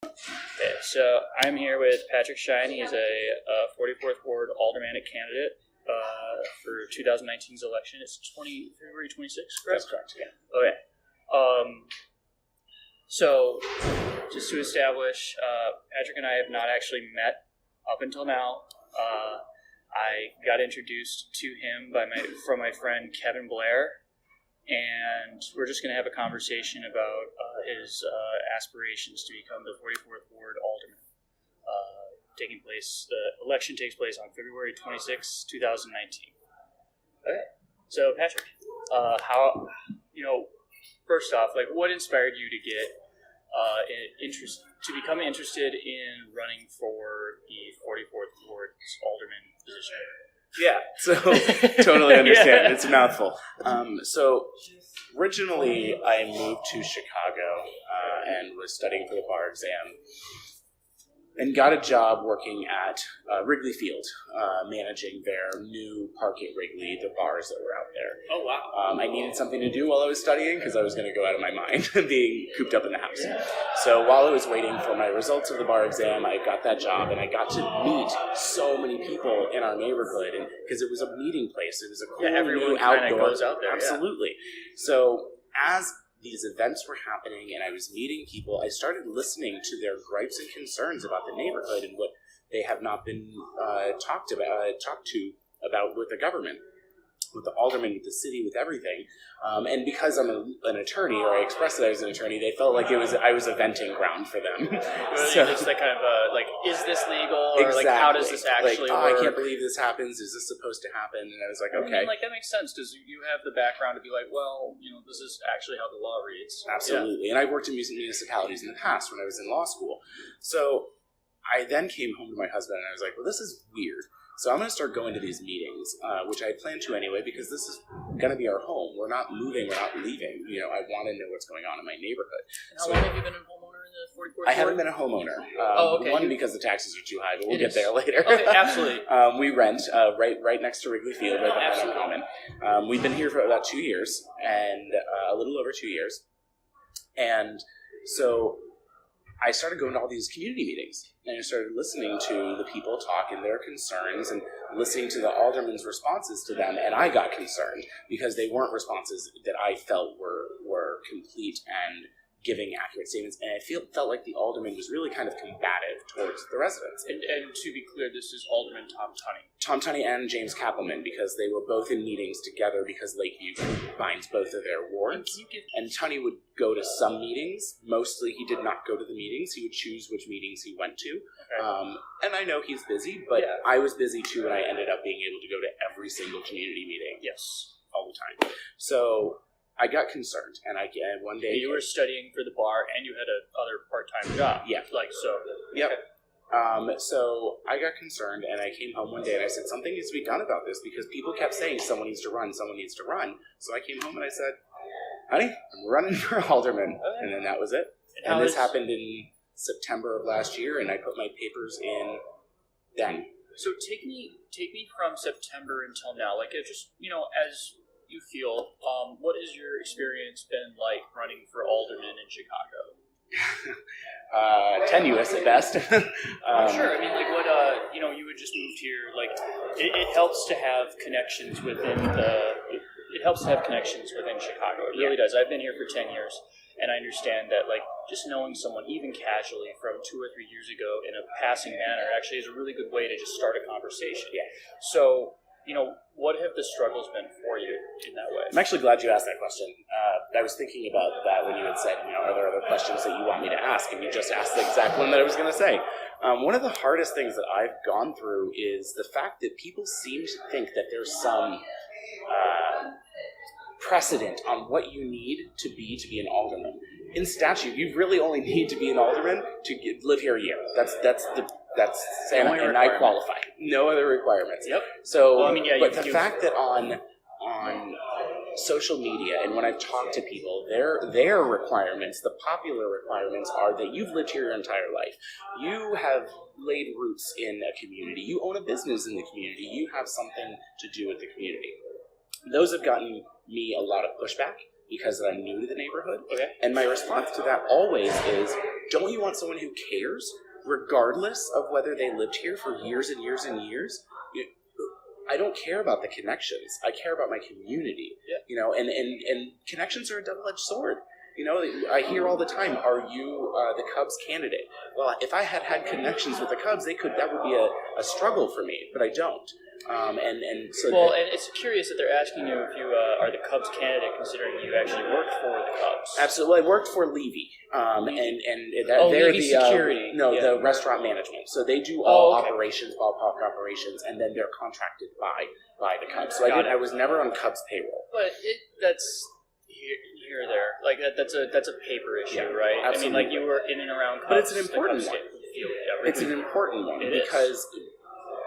Okay, so I'm here with Patrick Shine. He's a 44th Ward Alderman candidate for 2019's election. It's February 26th, correct? That's correct, yeah. Okay. So, just to establish, Patrick and I have not actually met up until now. I got introduced to him from my friend Kevin Blair, and we're just going to have a conversation about his aspirations to become the 44th Ward Alderman. The election takes place on February 26, 2019. Okay. So, Patrick, first off, what inspired you to become interested in running for the 44th Ward's Alderman position? Yeah, so totally understand. Yeah. It's a mouthful. So originally I moved to Chicago and was studying for the bar exam and got a job working at Wrigley Field, managing their new park at Wrigley, the bars that were out there. Oh, wow. I needed something to do while I was studying because I was going to go out of my mind being cooped up in the house. Yeah. So while I was waiting for my results of the bar exam, I got that job and I got to meet so many people in our neighborhood because it was a meeting place. It was a cool everyone new outdoor. Goes out there. Absolutely. Yeah. So as these events were happening and I was meeting people, I started listening to their gripes and concerns about the neighborhood and what they have not been talked to about with the government, with the aldermen, with the city, with everything. And because I'm an attorney, or I expressed that I was an attorney, they felt like I was a venting ground for them. So it's like kind of is this legal? Or exactly. How does this actually work? I can't believe this happens. Is this supposed to happen? And I was like, okay. That makes sense because you have the background to be like, well, this is actually how the law reads. Absolutely. Yeah. And I worked in municipalities in the past when I was in law school. So I then came home to my husband and I was like, well, this is weird. So I'm going to start going to these meetings, which I plan to anyway, because this is going to be our home. We're not moving. We're not leaving. I want to know what's going on in my neighborhood. And how long have you been a homeowner in the 44th Ward? I haven't been a homeowner. Okay. One, because the taxes are too high, but we'll get there later. Okay, absolutely. We rent right next to Wrigley Field, right behind our common. We've been here for about 2 years, and a little over 2 years. And so I started going to all these community meetings, and I started listening to the people talk and their concerns and listening to the aldermen's responses to them, and I got concerned because they weren't responses that I felt were complete and giving accurate statements, and I felt like the alderman was really kind of combative towards the residents. And to be clear, this is Alderman Tom Tunney. Tom Tunney and James Kappelman, because they were both in meetings together because Lakeview combines both of their wards. And Tunney would go to some meetings. Mostly he did not go to the meetings. He would choose which meetings he went to. Okay. And I know he's busy, but yeah. I was busy too, and I ended up being able to go to every single community meeting. Yes. All the time. So I got concerned, and one day... You were studying for the bar, and you had another part-time job. Yeah. Yep. Okay. So I got concerned, and I came home one day, and I said, something needs to be done about this, because people kept saying, someone needs to run. So I came home, and I said, honey, I'm running for alderman. Okay. And then that was it. And this happened in September of last year, and I put my papers in then. So take me from September until now. As you feel, what has your experience been like running for alderman in Chicago? Tenuous at best. I'm sure. I mean, you had just moved here. It helps to have connections within Chicago. It really does. I've been here for 10 years, and I understand that, just knowing someone, even casually, from 2 or 3 years ago in a passing manner actually is a really good way to just start a conversation. Yeah. So, what have the struggles been for you in that way? I'm actually glad you asked that question. I was thinking about that when you had said, are there other questions that you want me to ask? And you just asked the exact one that I was going to say. One of the hardest things that I've gone through is the fact that people seem to think that there's some precedent on what you need to be an alderman. In statute, you really only need to be an alderman to live here a year. That's and I qualify. No other requirements. Yep. So, but the fact that on social media and when I've talked to people, their requirements, the popular requirements, are that you've lived here your entire life. You have laid roots in a community. You own a business in the community. You have something to do with the community. Those have gotten me a lot of pushback because I'm new to the neighborhood. Okay. And my response to that always is, don't you want someone who cares, regardless of whether they lived here for years and years and years? I don't care about the connections. I care about my community. Yeah. And connections are a double-edged sword. I hear all the time, are you the Cubs candidate? Well, if I had connections with the Cubs, that would be a struggle for me, but I don't. And it's curious that they're asking you if you are the Cubs candidate, considering you actually worked for the Cubs. Absolutely, I worked for Levy, they're Levy the security. The restaurant management. So they do all operations, ballpark operations, and then they're contracted by the Cubs. So I was never on Cubs payroll. But that's here or there, like that's a paper issue, right? Absolutely. I mean, like you were in and around Cubs. But it's an important one. It's an important one because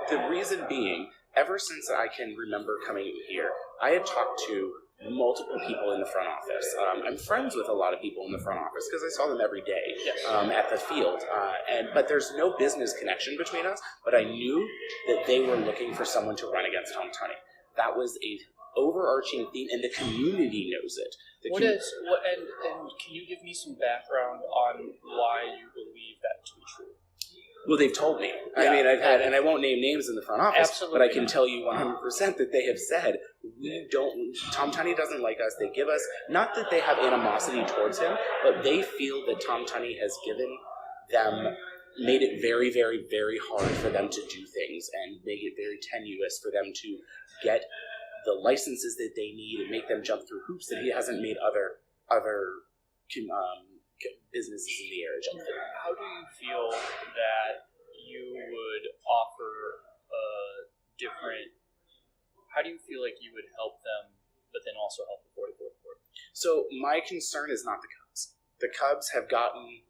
the reason being, ever since I can remember coming here, I had talked to multiple people in the front office. I'm friends with a lot of people in the front office because I saw them every day at the field. But there's no business connection between us. But I knew that they were looking for someone to run against Tom Tunney. That was a overarching theme, and the community knows it. And can you give me some background on why you believe that to be true? Well, they've told me. Yeah. I mean, I've had, and I won't name names in the front office, Absolutely. but I can tell you 100% that they have said, Tom Tunney doesn't like us. They give us, not that they have animosity towards him, but they feel that Tom Tunney has made it very, very, very hard for them to do things and make it very tenuous for them to get the licenses that they need and make them jump through hoops that he hasn't made other businesses in the area jump through. How do you feel that you would offer how do you feel like you would help them, but then also help the 44th Ward? So my concern is not the Cubs. The Cubs have gotten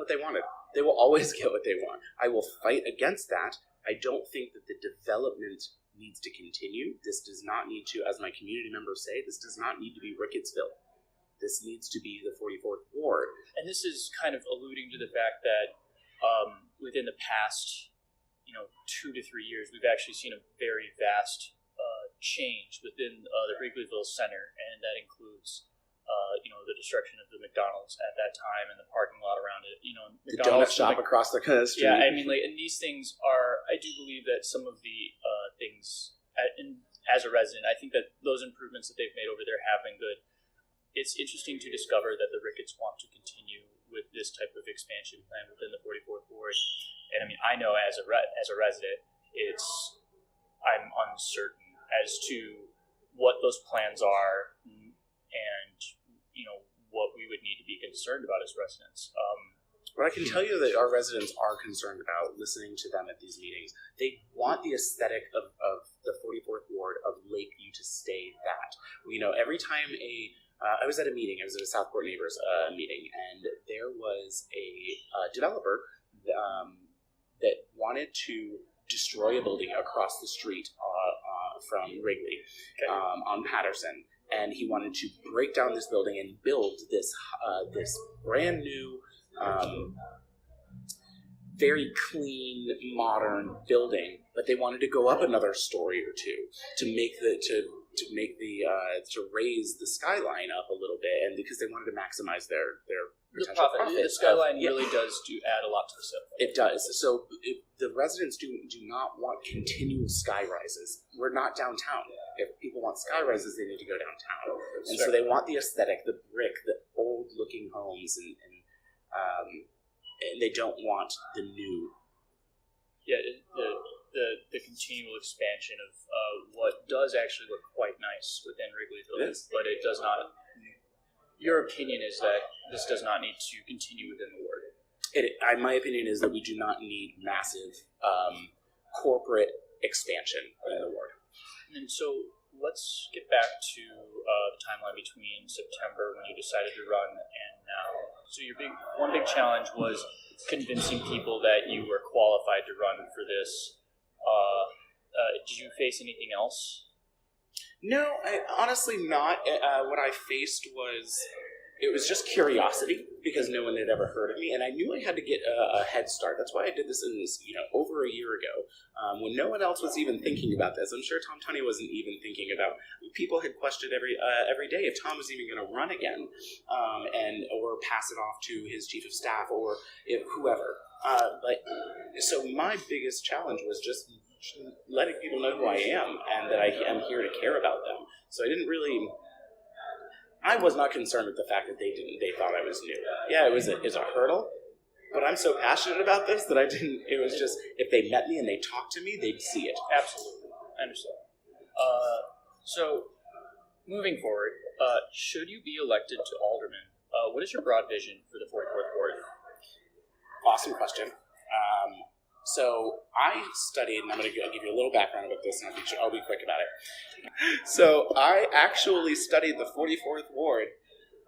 what they wanted. They will always get what they want. I will fight against that. I don't think that the development needs to continue. This does not need to, as my community members say, this does not need to be Rickettsville. This needs to be the 44th Ward. And this is kind of alluding to the fact that within the past, 2 to 3 years, we've actually seen a very vast change within the Wrigleyville Center, and that includes the destruction of the McDonald's at that time and the parking lot around it. The donut shop across the street. Yeah, I mean, and these things are. I do believe that some of the things, as a resident, I think that those improvements that they've made over there have been good. It's interesting to discover that the Ricketts want to continue with this type of expansion plan within the 44th Ward. And I mean, I know as a resident, I'm uncertain as to what those plans are and what we would need to be concerned about as residents. But I can tell you that our residents are concerned about listening to them at these meetings. They want the aesthetic of the 44th Ward of Lakeview to stay that. Every time I was at a meeting, I was at a Southport Neighbors meeting, and there was a developer that wanted to destroy a building across the street from Wrigley on Patterson. And he wanted to break down this building and build this brand new, very clean, modern building. But they wanted to go up another story or two to raise the skyline up a little bit, and because they wanted to maximize their potential profit. The skyline really does add a lot to the set. It does. So the residents do not want continual sky rises. We're not downtown. If people want sky rises, they need to go downtown. And so they want the aesthetic, the brick, the old-looking homes, and they don't want the new. Yeah, the continual expansion of what does actually look quite nice within Wrigleyville, but it does not. Your opinion is that this does not need to continue within the ward. My opinion is that we do not need massive corporate expansion in the ward. And so let's get back to the timeline between September when you decided to run and now. So one big challenge was convincing people that you were qualified to run for this. Did you face anything else? No, honestly not. What I faced was it was just curiosity because no one had ever heard of me, and I knew I had to get a head start. That's why I did this over a year ago, when no one else was even thinking about this. I'm sure Tom Tunney wasn't even thinking about. People had questioned every day if Tom was even going to run again, or pass it off to his chief of staff or whoever. So my biggest challenge was just letting people know who I am and that I am here to care about them. So I was not concerned with the fact that they thought I was new. Yeah, it was a hurdle, but I'm so passionate about this that it was just, if they met me and they talked to me, they'd see it. Absolutely. I understand. So, moving forward, should you be elected to alderman, what is your broad vision for the 44th Ward? Awesome question. So I studied, and I'm going to give you a little background about this, and I'll be quick about it. So I actually studied the 44th Ward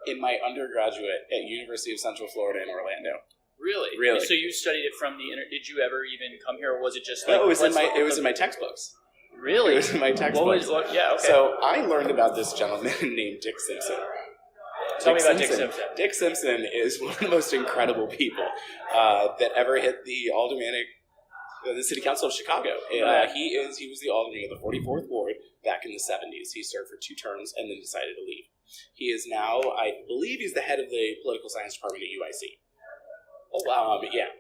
in my undergraduate at University of Central Florida in Orlando. Really? Really. So you studied it from the did you ever even come here, or was it just like... No, it was in my textbooks. Really? It was in my textbooks. Yeah, okay. So I learned about this gentleman named Dick Simpson. Tell me about Dick Simpson. Dick Simpson is one of the most incredible people that ever hit the the City Council of Chicago. He was the alderman of the 44th Ward back in the 70s. He served for 2 terms and then decided to leave. He is now, I believe, he's the head of the political science department at UIC. Oh wow! Yeah,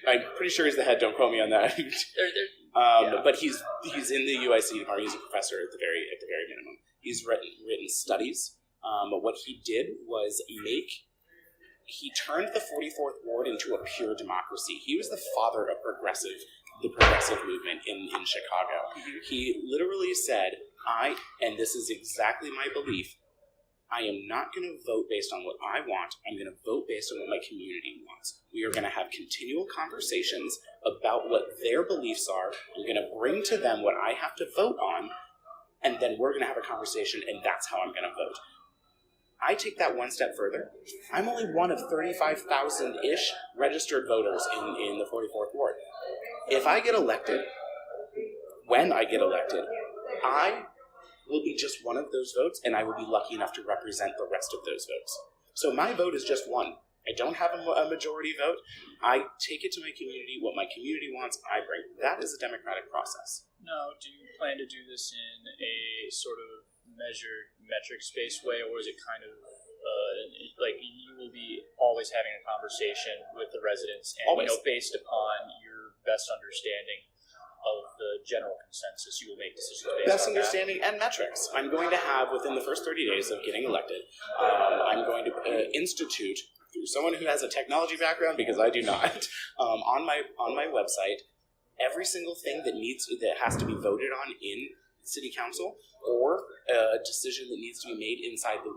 I'm pretty sure he's the head. Don't quote me on that. But he's in the UIC department. He's a professor at the very minimum. He's written studies. What he did was he turned the 44th Ward into a pure democracy. He was the father of the progressive movement in Chicago. Mm-hmm. He literally said, and this is exactly my belief, I am not going to vote based on what I want. I'm going to vote based on what my community wants. We are going to have continual conversations about what their beliefs are. I'm going to bring to them what I have to vote on, and then we're going to have a conversation, and that's how I'm going to vote. I take that one step further. I'm only one of 35,000-ish registered voters in the 44th Ward. If I get elected, when I get elected, I will be just one of those votes, and I will be lucky enough to represent the rest of those votes. So my vote is just one. I don't have a majority vote. I take it to my community. What my community wants, I bring. That is a democratic process. Now, do you plan to do this in a sort of measured, metrics-based way, or is it kind of like you will be always having a conversation with the residents and based upon your best understanding of the general consensus, you will make decisions based best on understanding that? And metrics. I'm going to have, within the first 30 days of getting elected, I'm going to institute, through someone who has a technology background, because I do not, on my website, every single thing that has to be voted on in City Council, or a decision that needs to be made inside the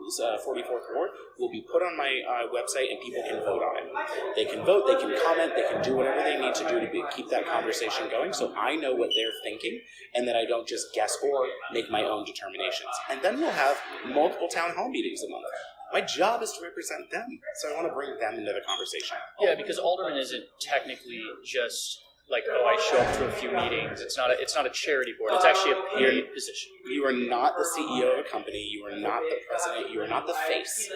44th Ward will be put on my website, and people can vote on it. They can vote, they can comment, they can do whatever they need to do to keep that conversation going, so I know what they're thinking, and that I don't just guess or make my own determinations. And then we'll have multiple town hall meetings a month. My job is to represent them, so I want to bring them into the conversation. Yeah, because alderman isn't technically just like, I show up to a few meetings. It's not a charity board. It's actually a paid position. You are not the CEO of a company. You are not the president. You are not the face.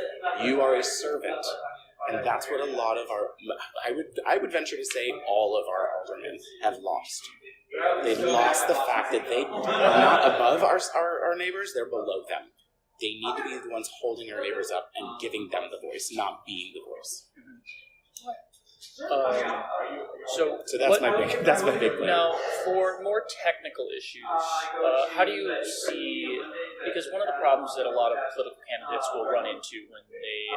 You are a servant. And that's what a lot of I would venture to say all of our aldermen have lost. They've lost the fact that they are not above our neighbors, they're below them. They need to be the ones holding our neighbors up and giving them the voice, not being the voice. So that's my big plan. Now, for more technical issues, how do you see? Because one of the problems that a lot of political candidates will run into when they,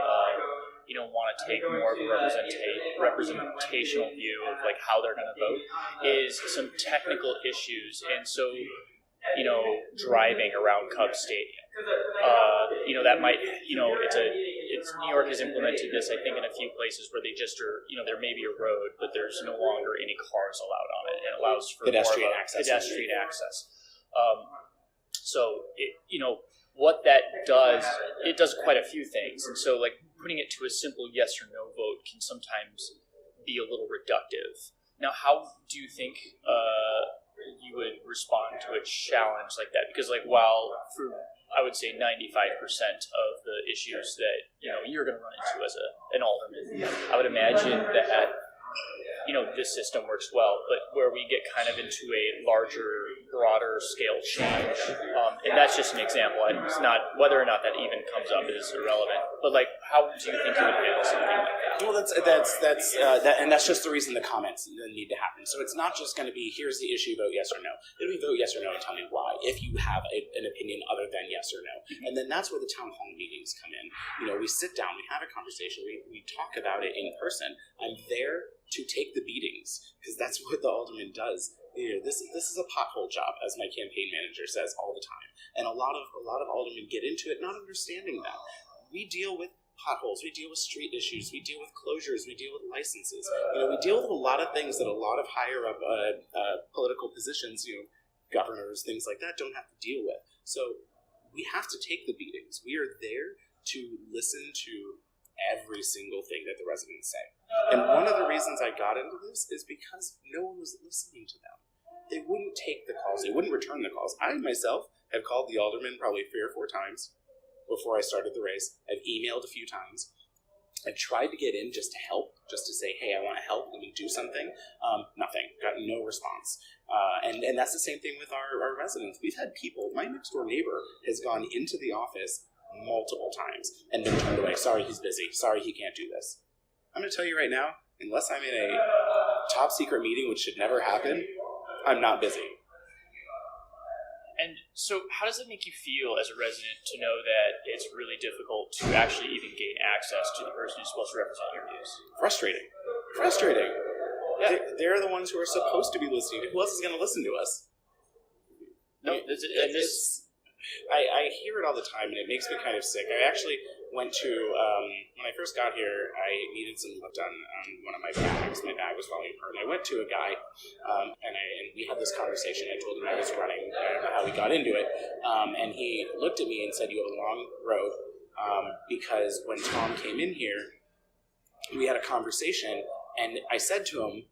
want to take more of a representational view of like how they're going to vote, is some technical issues, and so driving around Cubs Stadium. That might, it's New York has implemented this, I think, in a few places where they just are, there may be a road, but there's no longer any cars allowed on it, and it allows for pedestrian access. What that does, it does quite a few things, and so like putting it to a simple yes or no vote can sometimes be a little reductive. Now, how do you think you would respond to a challenge like that? Because like while for I would say 95% of the issues that you're going to run into as an alderman, I would imagine that this system works well, but where we get kind of into a larger, broader scale change, and that's just an example. It's not whether or not that even comes up is irrelevant. But like, how do you think you would handle something like that? Well, that's just the reason the comments need to happen. So it's not just going to be here's the issue, vote yes or no. It'll be vote yes or no and tell me why. If you have an opinion other than yes or no, and then that's where the town hall meetings come in. We sit down, we have a conversation, we talk about it in person. I'm there to take the beatings, because that's what the alderman does. This is a pothole job, as my campaign manager says all the time, and a lot of aldermen get into it not understanding that. We deal with potholes, we deal with street issues, we deal with closures, we deal with licenses. We deal with a lot of things that a lot of higher up political positions, governors, things like that, don't have to deal with. So we have to take the beatings. We are there to listen to every single thing that the residents say. And one of the reasons I got into this is because no one was listening to them. They wouldn't take the calls. They wouldn't return the calls. I myself have called the alderman probably 3 or 4 times before I started the race. I've emailed a few times. I've tried to get in just to help, just to say, hey, I want to help. Let me do something. Nothing. Got no response. And that's the same thing with our residents. We've had people, my next door neighbor has gone into the office multiple times and been turned away. Sorry, he's busy. Sorry, he can't do this. I'm going to tell you right now, unless I'm in a top secret meeting, which should never happen, I'm not busy. And so how does it make you feel as a resident to know that it's really difficult to actually even gain access to the person who's supposed to represent your views? Frustrating. Yeah. They're the ones who are supposed to be listening to. Who else is going to listen to us? No, I hear it all the time, and it makes me kind of sick. I actually went to, when I first got here, I needed some work done on one of my bags. My bag was falling apart, and I went to a guy, and we had this conversation. I told him I was running, I don't know how we got into it, and he looked at me and said, you have a long road, because when Tom came in here, we had a conversation, and I said to him,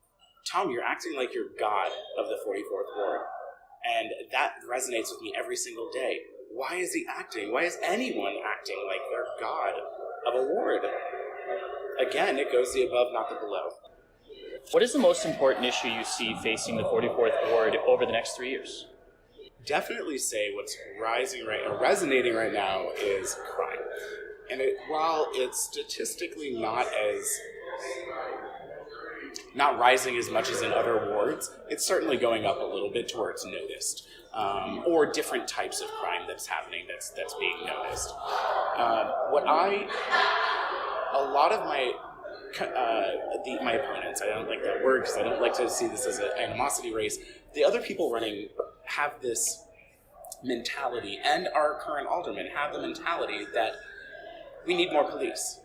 Tom, you're acting like you're God of the 44th Ward. And that resonates with me every single day. Why is he acting? Why is anyone acting like they're God of a ward? Again, it goes the above, not the below. What is the most important issue you see facing the 44th Ward over the next 3 years? Definitely say what's resonating right now is crime. And while it's statistically not rising as much as in other wards, it's certainly going up a little bit to where it's noticed, or different types of crime that's happening that's being noticed. A lot of my opponents, I don't like that word because I don't like to see this as an animosity race. The other people running have this mentality, and our current aldermen have the mentality that we need more police.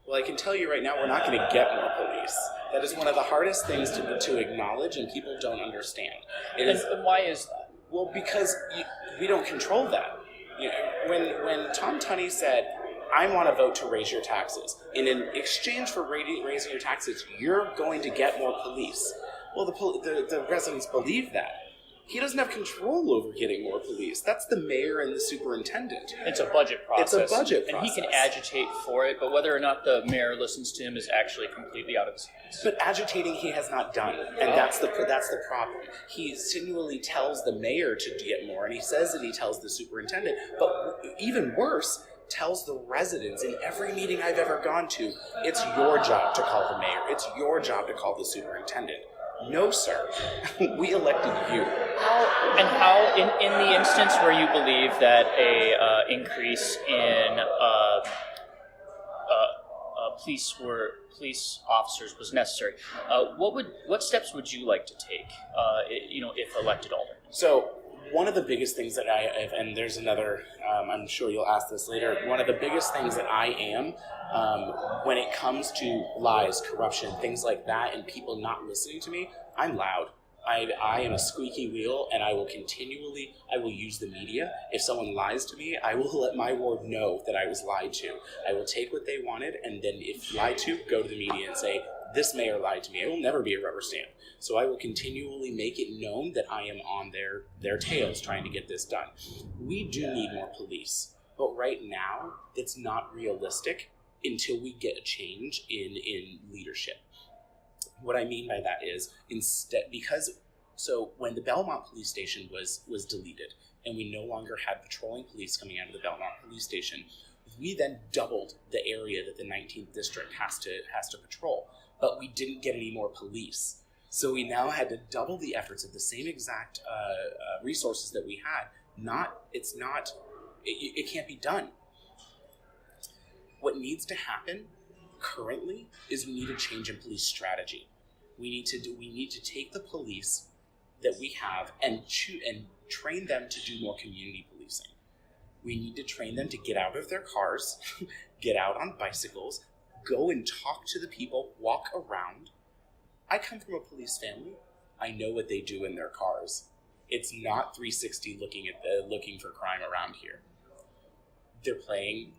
Well, I can tell you right now, we're not going to get more police. That is one of the hardest things to acknowledge, and people don't understand. And why is that? Well, because we don't control that. When Tom Tunney said, I want to vote to raise your taxes, and in exchange for raising your taxes, you're going to get more police. Well, the residents believe that. He doesn't have control over getting more police. That's the mayor and the superintendent. It's a budget process. And he can agitate for it, but whether or not the mayor listens to him is actually completely out of his hands. But agitating he has not done, and that's the problem. He continually tells the mayor to get more, and he says that he tells the superintendent, but even worse, tells the residents in every meeting I've ever gone to, it's your job to call the mayor. It's your job to call the superintendent. No, sir. We elected you. How, in the instance where you believe that a increase in police officers was necessary, what steps would you like to take, if elected alderman? So one of the biggest things that I have, and there's another, I'm sure you'll ask this later, one of the biggest things that I am, when it comes to lies, corruption, things like that, and people not listening to me, I'm loud. I am a squeaky wheel, and I will use the media. If someone lies to me, I will let my ward know that I was lied to. I will take what they wanted, and then if lied to, go to the media and say, this mayor lied to me. I will never be a rubber stamp. So I will continually make it known that I am on their tails trying to get this done. We do need more police. But right now, it's not realistic until we get a change in leadership. What I mean by that is, so when the Belmont police station was deleted, and we no longer had patrolling police coming out of the Belmont police station, we then doubled the area that the 19th district has to patrol, but we didn't get any more police. So we now had to double the efforts of the same exact resources that we had. It can't be done. What needs to happen currently is we need a change in police strategy. We need to take the police that we have and train them to do more community policing. We need to train them to get out of their cars, get out on bicycles, go and talk to the people, walk around. I come from a police family. I know what they do in their cars. It's not 360 looking for crime around here. They're playing,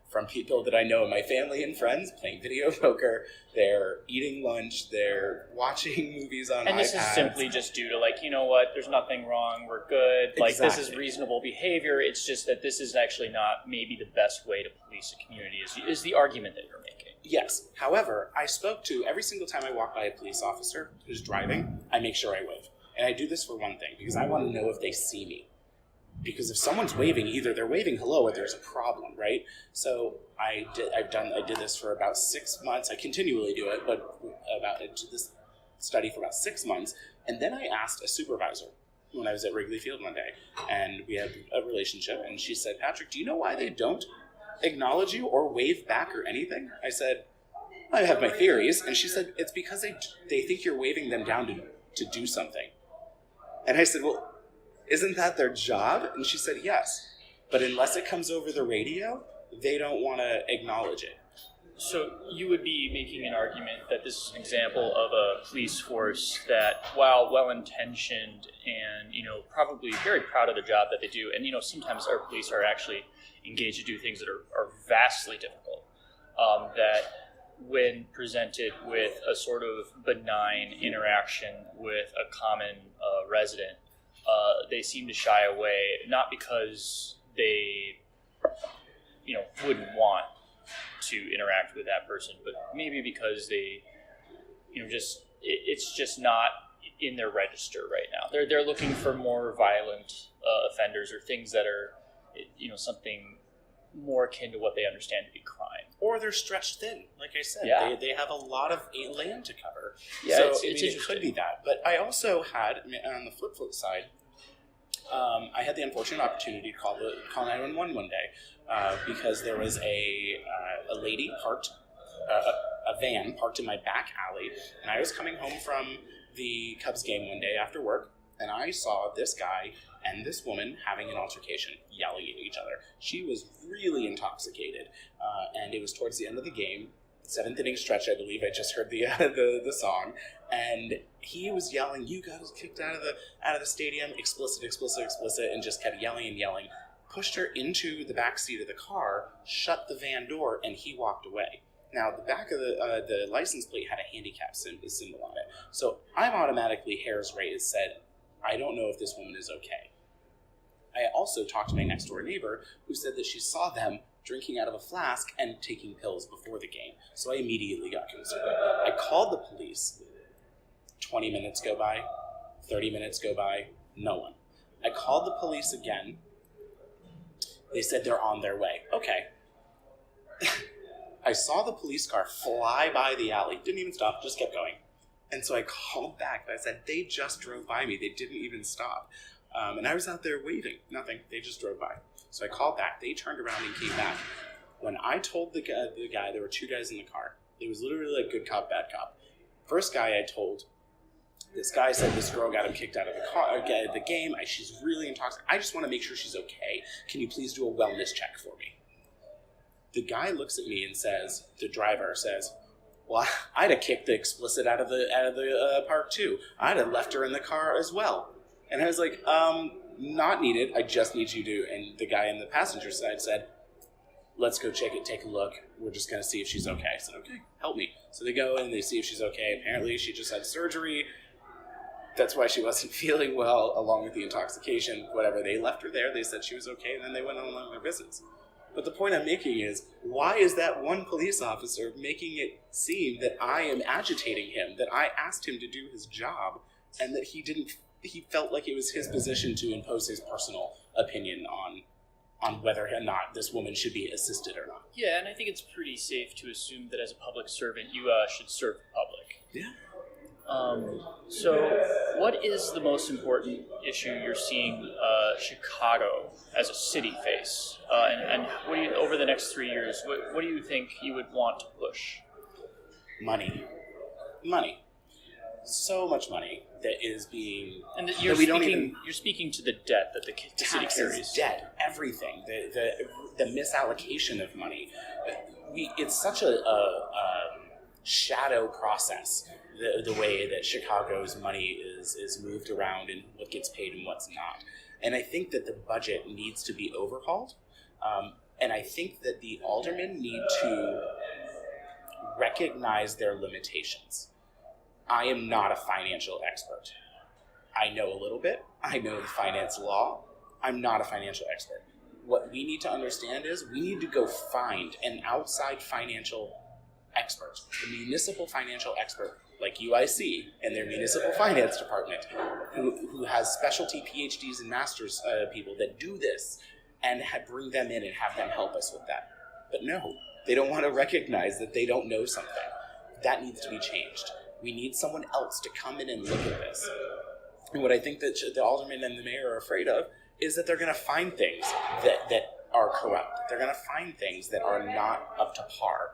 from people that I know in my family and friends, playing video poker, they're eating lunch, they're watching movies on iPads. And this is simply just due to, you know what, there's nothing wrong, we're good, Exactly. This is reasonable behavior, it's just that this is actually not maybe the best way to police a community, is the argument that you're making. Yes. However, I spoke to, every single time I walk by a police officer who's driving, I make sure I wave. And I do this for one thing, because I want to know if they see me. Because if someone's waving, either they're waving hello or there's a problem, right? So I did this for about 6 months. I continually do it, but I did this study for about 6 months. And then I asked a supervisor when I was at Wrigley Field one day, and we had a relationship, and she said, Patrick, do you know why they don't acknowledge you or wave back or anything? I said, I have my theories. And she said, it's because they think you're waving them down to do something. And I said, well, isn't that their job? And she said, yes. But unless it comes over the radio, they don't want to acknowledge it. So you would be making an argument that this is an example of a police force that, while well-intentioned and, probably very proud of the job that they do, and, sometimes our police are actually engaged to do things that are vastly difficult, that when presented with a sort of benign interaction with a common resident, they seem to shy away, not because they, wouldn't want to interact with that person, but maybe because they, it's just not in their register right now. They're looking for more violent offenders or things that are, something more akin to what they understand to be crime. Or they're stretched thin, like I said. Yeah. They have a lot of land to cover. Yeah, so it could be that. But I also had, on the flip side, I had the unfortunate opportunity to call 911 one day because there was a lady parked, a van parked in my back alley, and I was coming home from the Cubs game one day after work, and I saw this guy and this woman having an altercation, yelling at each other. She was really intoxicated, and it was towards the end of the game, 7th inning stretch, I believe. I just heard the song, and he was yelling, "You got us kicked out of the stadium, explicit," and just kept yelling and yelling. Pushed her into the back seat of the car, shut the van door, and he walked away. Now, the back of the license plate had a handicap symbol on it, so I'm automatically hairs raised, said, I don't know if this woman is okay. I also talked to my next door neighbor who said that she saw them drinking out of a flask and taking pills before the game. So I immediately got concerned. I called the police. 20 minutes go by, 30 minutes go by, no one. I called the police again. They said they're on their way. Okay. I saw the police car fly by the alley. Didn't even stop, just kept going. And so I called back. I said, they just drove by me. They didn't even stop. And I was out there waving. Nothing. They just drove by. So I called back. They turned around and came back. When I told the guy, there were 2 guys in the car. It was literally like good cop, bad cop. First guy I told, this guy said this girl got him kicked out of the game. She's really intoxicated. I just want to make sure she's okay. Can you please do a wellness check for me? The guy looks at me and says, the driver says, well, I'd have kicked the explicit out of the park too. I'd have left her in the car as well. And I was like, not needed. I just need you to. And the guy in the passenger side said, let's go take a look. We're just going to see if she's okay. I said, okay, help me. So they go and they see if she's okay. Apparently she just had surgery. That's why she wasn't feeling well, along with the intoxication, whatever. They left her there. They said she was okay, and then they went on along their business. But the point I'm making is, why is that one police officer making it seem that I am agitating him, that I asked him to do his job, and that he felt like it was his position to impose his personal opinion on whether or not this woman should be assisted or not. Yeah, and I think it's pretty safe to assume that as a public servant, you should serve the public. Yeah. So what is the most important issue you're seeing Chicago as a city face? And what do you, over the next 3 years, what do you think you would want to push? Money. So much money that is being... And you're speaking to the debt that the city carries. Debt, everything. The misallocation of money. It's such a shadow process. The way that Chicago's money is moved around and what gets paid and what's not. And I think that the budget needs to be overhauled. And I think that the aldermen need to recognize their limitations. I am not a financial expert. I know a little bit. I know the finance law. I'm not a financial expert. What we need to understand is we need to go find an outside financial expert, a municipal financial expert like UIC and their municipal finance department, who has specialty PhDs and master's people that do this, and bring them in and have them help us with that. But no, they don't want to recognize that they don't know something. That needs to be changed. We need someone else to come in and look at this. And what I think that the alderman and the mayor are afraid of is that they're going to find things that are corrupt. They're going to find things that are not up to par,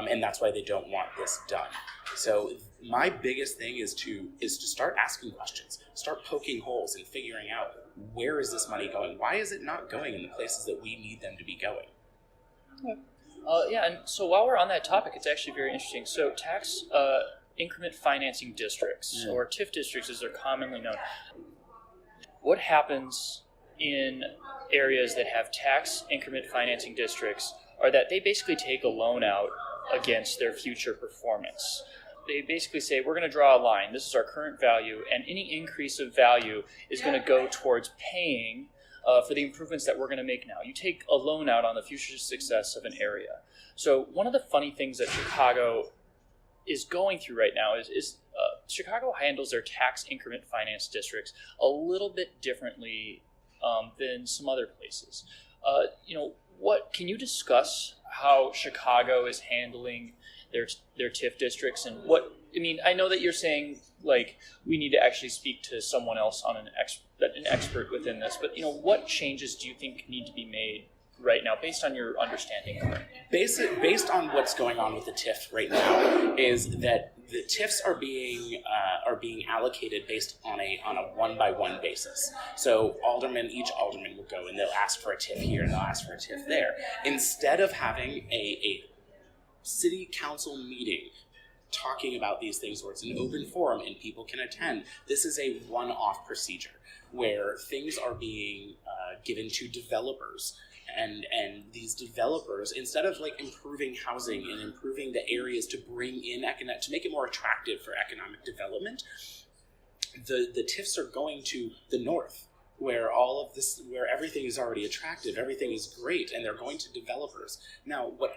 and that's why they don't want this done. So my biggest thing is to start asking questions, start poking holes and figuring out, where is this money going? Why is it not going in the places that we need them to be going? Yeah, and so while we're on that topic, it's actually very interesting. So tax increment financing districts, or TIF districts as they're commonly known. What happens in areas that have tax increment financing districts are that they basically take a loan out against their future performance. They basically say, we're going to draw a line. This is our current value, and any increase of value is going to go towards paying for the improvements that we're going to make now. You take a loan out on the future success of an area. So one of the funny things that Chicago is going through right now is Chicago handles their tax increment finance districts a little bit differently than some other places. What can you discuss how Chicago is handling their TIF districts, and I know that you're saying like we need to actually speak to someone else on an expert within this, but what changes do you think need to be made right now based on your understanding? Based on what's going on with the TIF right now is that the TIFs are being allocated based on a one-by-one basis. So each alderman will go and they'll ask for a TIF here and they'll ask for a TIF there. Instead of having a city council meeting talking about these things where it's an open forum and people can attend, this is a one-off procedure where things are being given to developers. And these developers, instead of like improving housing and improving the areas to bring in to make it more attractive for economic development, the TIFs are going to the north, where where everything is already attractive, everything is great, and they're going to developers. Now, what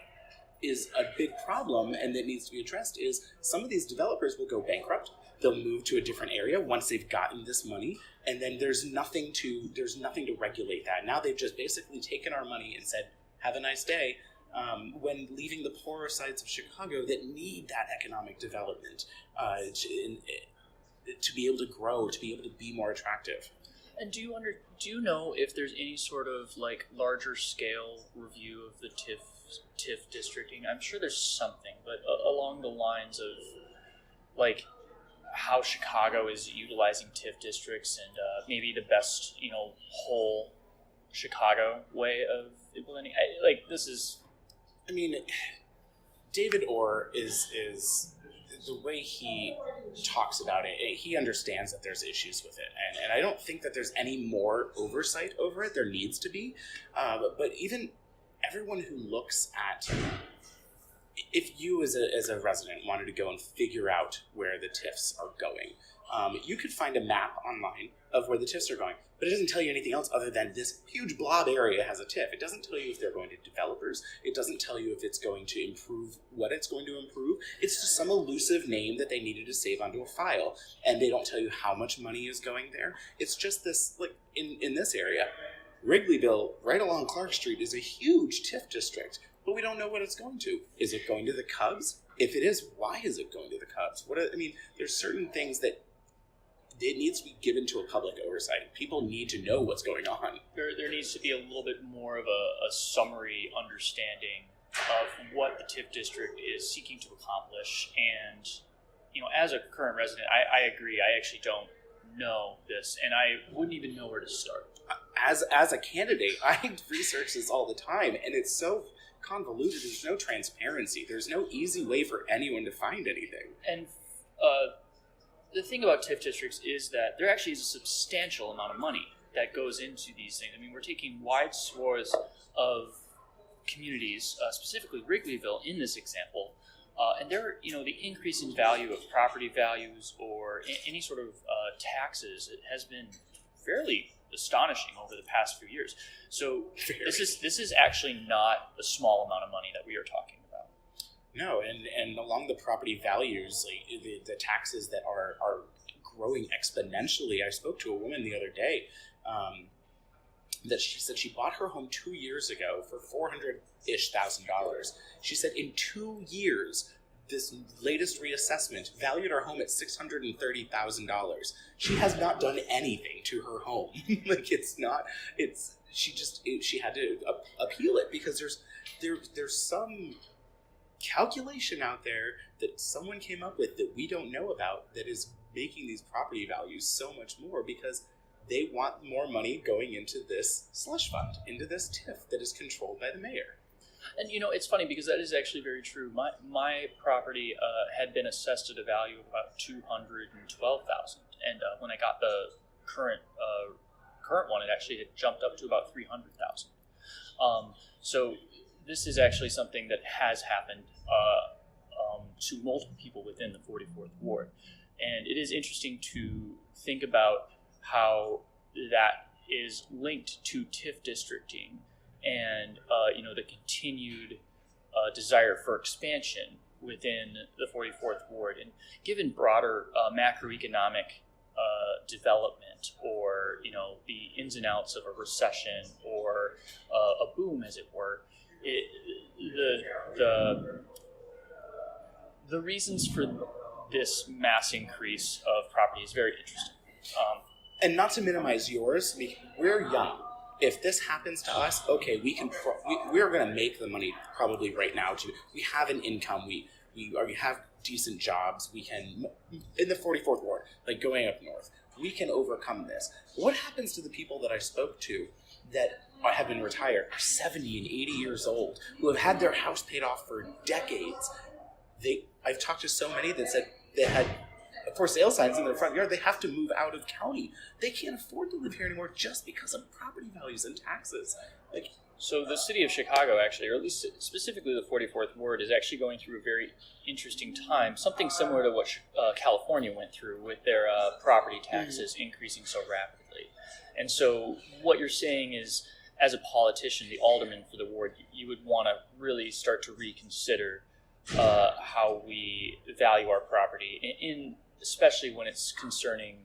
is a big problem and that needs to be addressed is some of these developers will go bankrupt. They'll move to a different area once they've gotten this money, and then there's nothing to regulate that. Now they've just basically taken our money and said, have a nice day, when leaving the poorer sides of Chicago that need that economic development to be able to grow, to be able to be more attractive. And do you know if there's any sort of like larger scale review of the TIF districting? I'm sure there's something, but along the lines of like how Chicago is utilizing TIF districts and maybe the best whole Chicago way of implementing. David Orr is the way he talks about it. He understands that there's issues with it, and I don't think that there's any more oversight over it. There needs to be, but even everyone who looks at, if you as a resident wanted to go and figure out where the TIFs are going, you could find a map online of where the TIFs are going, but it doesn't tell you anything else other than this huge blob area has a TIF. It doesn't tell you if they're going to developers. It doesn't tell you if it's going to improve what it's going to improve. It's just some elusive name that they needed to save onto a file, and they don't tell you how much money is going there. It's just this, like, in this area, Wrigleyville, right along Clark Street, is a huge TIF district, but we don't know what it's going to. Is it going to the Cubs? If it is, why is it going to the Cubs? There's certain things that it needs to be given to a public oversight. People need to know what's going on. There needs to be a little bit more of a summary understanding of what the TIF district is seeking to accomplish. And, as a current resident, I agree. I actually don't know this, and I wouldn't even know where to start. As a candidate, I research this all the time, and it's so convoluted. There's no transparency. There's no easy way for anyone to find anything. And the thing about TIF districts is that there actually is a substantial amount of money that goes into these things. I mean, we're taking wide swaths of communities, specifically Wrigleyville in this example, and the increase in value of property values or any sort of taxes, it has been fairly astonishing over the past few years. So this is actually not a small amount of money that we are talking about. No, and along the property values, like the taxes that are growing exponentially. I spoke to a woman the other day that she said she bought her home 2 years ago for $400,000. She said in 2 years, this latest reassessment valued our home at $630,000. She has not done anything to her home. She had to appeal it because there's some calculation out there that someone came up with that we don't know about that is making these property values so much more because they want more money going into this slush fund, into this TIF that is controlled by the mayor. And it's funny because that is actually very true. My property had been assessed at a value of about $212,000, and when I got the current one, it actually had jumped up to about $300,000. So this is actually something that has happened to multiple people within the 44th Ward, and it is interesting to think about how that is linked to TIF districting and the continued desire for expansion within the 44th Ward. And given broader macroeconomic development or the ins and outs of a recession or a boom, as it were, the reasons for this mass increase of property is very interesting. And not to minimize yours, we're young. If this happens to us, okay, we're going to make the money probably right now. We have an income. We have decent jobs. We can, in the 44th Ward, like going up north, we can overcome this. What happens to the people that I spoke to that have been retired, are 70 and 80 years old, who have had their house paid off for decades? I've talked to so many that said they had for sale signs in their front yard. They have to move out of county. They can't afford to live here anymore just because of property values and taxes. So the city of Chicago, actually, or at least specifically the 44th Ward, is actually going through a very interesting time, something similar to what California went through with their property taxes increasing so rapidly. And so what you're saying is, as a politician, the alderman for the ward, you would want to really start to reconsider how we value our property, especially when it's concerning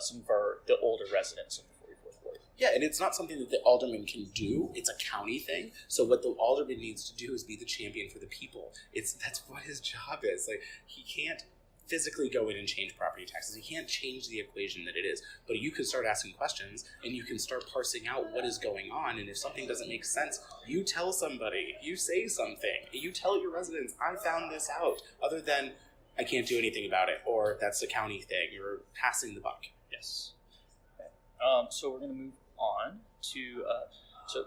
some of the older residents of the 44th Ward. Yeah, and it's not something that the alderman can do. It's a county thing. So what the alderman needs to do is be the champion for the people. That's what his job is. He can't physically go in and change property taxes. He can't change the equation that it is. But you can start asking questions, and you can start parsing out what is going on. And if something doesn't make sense, you tell somebody. You say something. You tell your residents, I found this out. Other than, I can't do anything about it, or that's a county thing. You're passing the buck. Yes. Okay. So we're going to move on to... So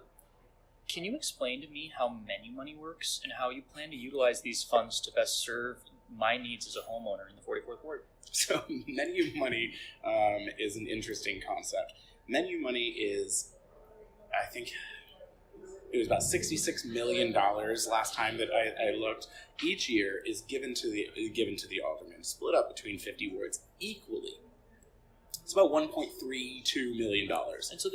can you explain to me how menu money works and how you plan to utilize these funds to best serve my needs as a homeowner in the 44th Ward? So menu money is an interesting concept. Menu money is, I think, it was about $66 million last time that I looked, each year is given to the alderman, split up between 50 wards equally. It's about $1.32 million. And so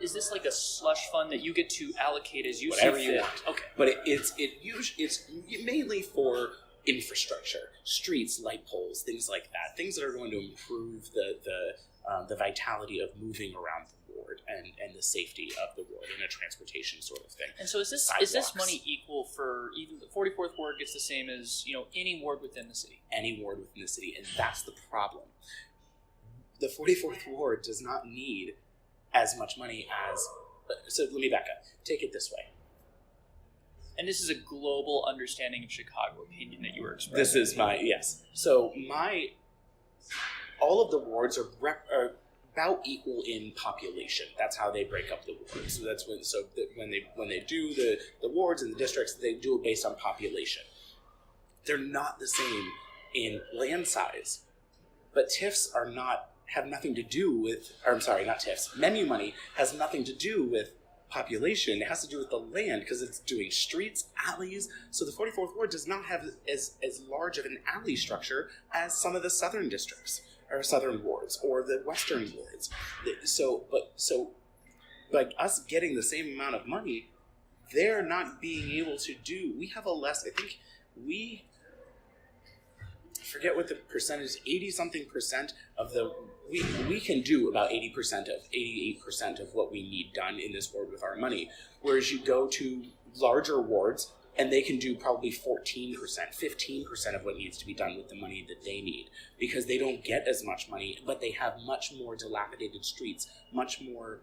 is this like a slush fund that you get to allocate as you Whatever see you fit? want. Okay. But it's mainly for infrastructure, streets, light poles, things like that. Things that are going to improve the vitality of moving around the ward and the safety of the ward in a transportation sort of thing. And so is this money equal for even the 44th ward gets the same as any ward within the city? Any ward within the city, and that's the problem. The 44th ward does not need as much money as... So let me back up. Take it this way. And this is a global understanding of Chicago opinion that you were expressing. This is yes. So all of the wards are about equal in population. That's how they break up the wards. So that's when they do the wards and the districts, they do it based on population. They're not the same in land size, but TIFs have nothing to do with, or I'm sorry, not TIFs. Menu money has nothing to do with population. It has to do with the land because it's doing streets, alleys. So the 44th ward does not have as large of an alley structure as some of the southern districts or southern wards or the western wards. So us getting the same amount of money, they're not being able to do. We have forget what the percentage is, 80-something percent of we can do about 88% of what we need done in this ward with our money. Whereas you go to larger wards and they can do probably 14%, 15% of what needs to be done with the money that they need because they don't get as much money, but they have much more dilapidated streets, much more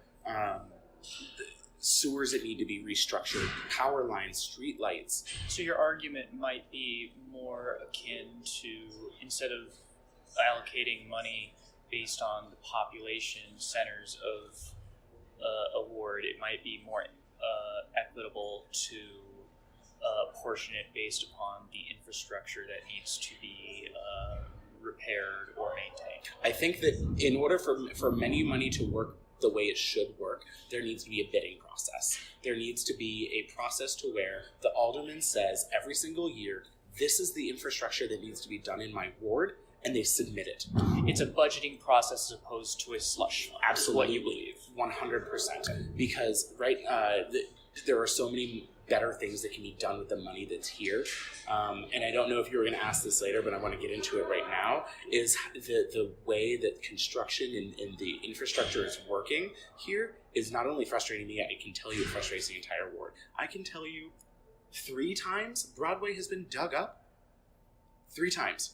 sewers that need to be restructured, power lines, street lights. So your argument might be more akin to, instead of allocating money based on the population centers of a ward, it might be more equitable to portion it based upon the infrastructure that needs to be repaired or maintained. I think that in order for menu money to work the way it should work, there needs to be a bidding process. There needs to be a process to where the alderman says every single year, this is the infrastructure that needs to be done in my ward, and they submit it. It's a budgeting process as opposed to a slush fund. Absolutely. What you believe. 100%. Because there are so many better things that can be done with the money that's here. And I don't know if you were going to ask this later, but I want to get into it right now, is the way that construction and the infrastructure is working here is not only frustrating me, I can tell you it frustrates the entire ward. I can tell you 3 times Broadway has been dug up. 3 times.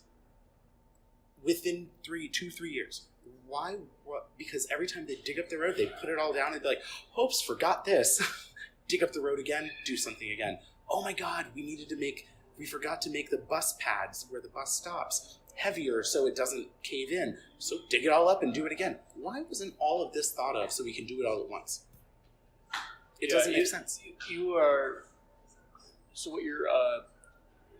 Within 2-3 years. Why? What? Because every time they dig up the road, they put it all down and be like, "Hopes forgot this." Dig up the road again, do something again. Oh my God, we forgot to make the bus pads where the bus stops heavier so it doesn't cave in. So dig it all up and do it again. Why wasn't all of this thought of so we can do it all at once? It doesn't make sense. So what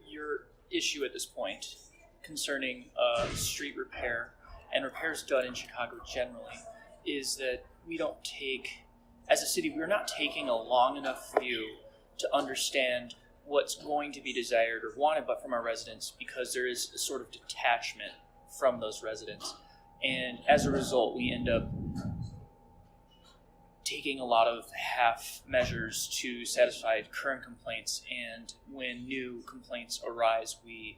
your issue at this point concerning street repair and repairs done in Chicago generally is that we don't take, as a city, we're not taking a long enough view to understand what's going to be desired or wanted but from our residents, because there is a sort of detachment from those residents. And as a result, we end up taking a lot of half measures to satisfy current complaints, and when new complaints arise, we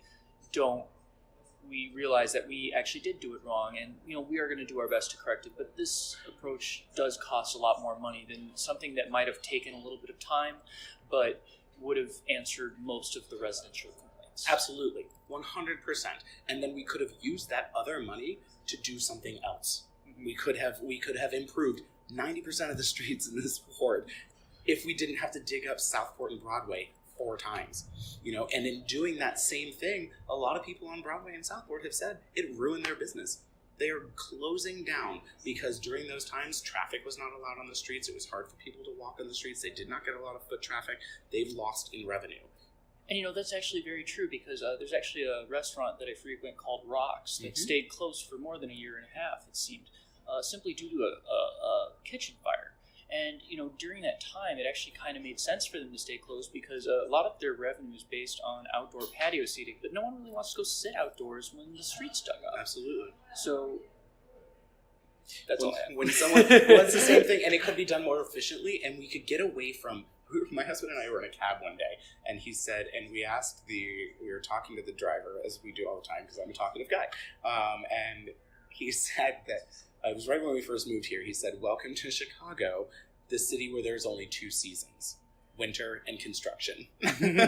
realize that we actually did do it wrong, and we are going to do our best to correct it. But this approach does cost a lot more money than something that might have taken a little bit of time, but would have answered most of the residential complaints. Absolutely, 100%. And then we could have used that other money to do something else. Mm-hmm. We could have improved 90% of the streets in this ward if we didn't have to dig up Southport and Broadway 4 times, and in doing that same thing, a lot of people on Broadway and Southport have said it ruined their business. They are closing down because during those times, traffic was not allowed on the streets. It was hard for people to walk on the streets. They did not get a lot of foot traffic. They've lost in revenue. And that's actually very true, because there's actually a restaurant that I frequent called Rocks that stayed closed for more than a year and a half, it seemed, simply due to a kitchen fire. And, during that time, it actually kind of made sense for them to stay closed because a lot of their revenue is based on outdoor patio seating. But no one really wants to go sit outdoors when the street's dug up. Absolutely. So that's all I have. When someone, well, it's the same thing, and it could be done more efficiently, and we could get away from. My husband and I were in a cab one day, and he said, and we were talking to the driver, as we do all the time, because I'm a talkative guy, and he said that, it was right when we first moved here, he said, "Welcome to Chicago, the city where there's only 2 seasons, winter and construction." And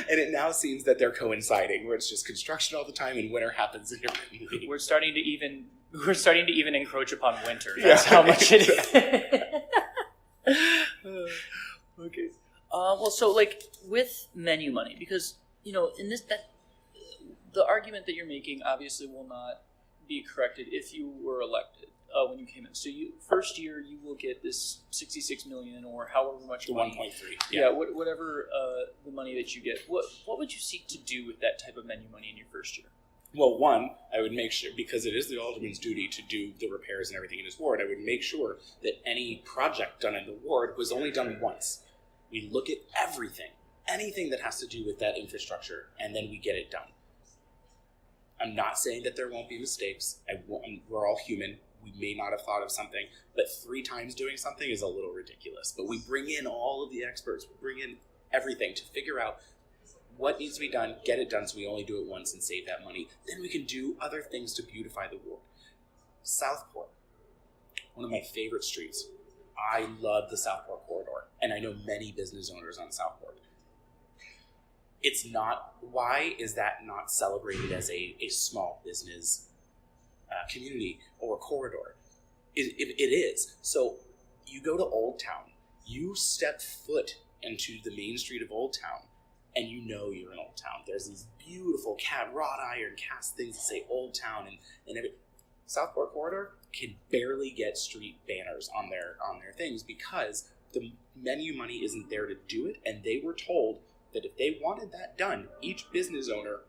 it now seems that they're coinciding, where it's just construction all the time, and winter happens intermittently. We're starting to even encroach upon winter. That's how much it is. Okay. Well, so with menu money, because in the argument that you're making obviously will not be corrected if you were elected when you came in. So first year you will get this $66 million or however much money. 1.3. Yeah, whatever the money that you get. What would you seek to do with that type of menu money in your first year? Well, one, I would make sure, because it is the alderman's duty to do the repairs and everything in his ward, I would make sure that any project done in the ward was only done once. We look at anything that has to do with that infrastructure, and then we get it done. I'm not saying that there won't be mistakes. We're all human. We may not have thought of something, but 3 times doing something is a little ridiculous. But we bring in all of the experts. We bring in everything to figure out what needs to be done, get it done, so we only do it once and save that money. Then we can do other things to beautify the ward. Southport, one of my favorite streets. I love the Southport corridor, and I know many business owners on Southport. It's not, why is that not celebrated as a small business community or corridor? It is. So you go to Old Town, you step foot into the main street of Old Town, and you know you're in Old Town. There's these beautiful wrought iron cast things that say Old Town, and every Southport corridor can barely get street banners on their things because the menu money isn't there to do it, and they were told that if they wanted that done, each business owner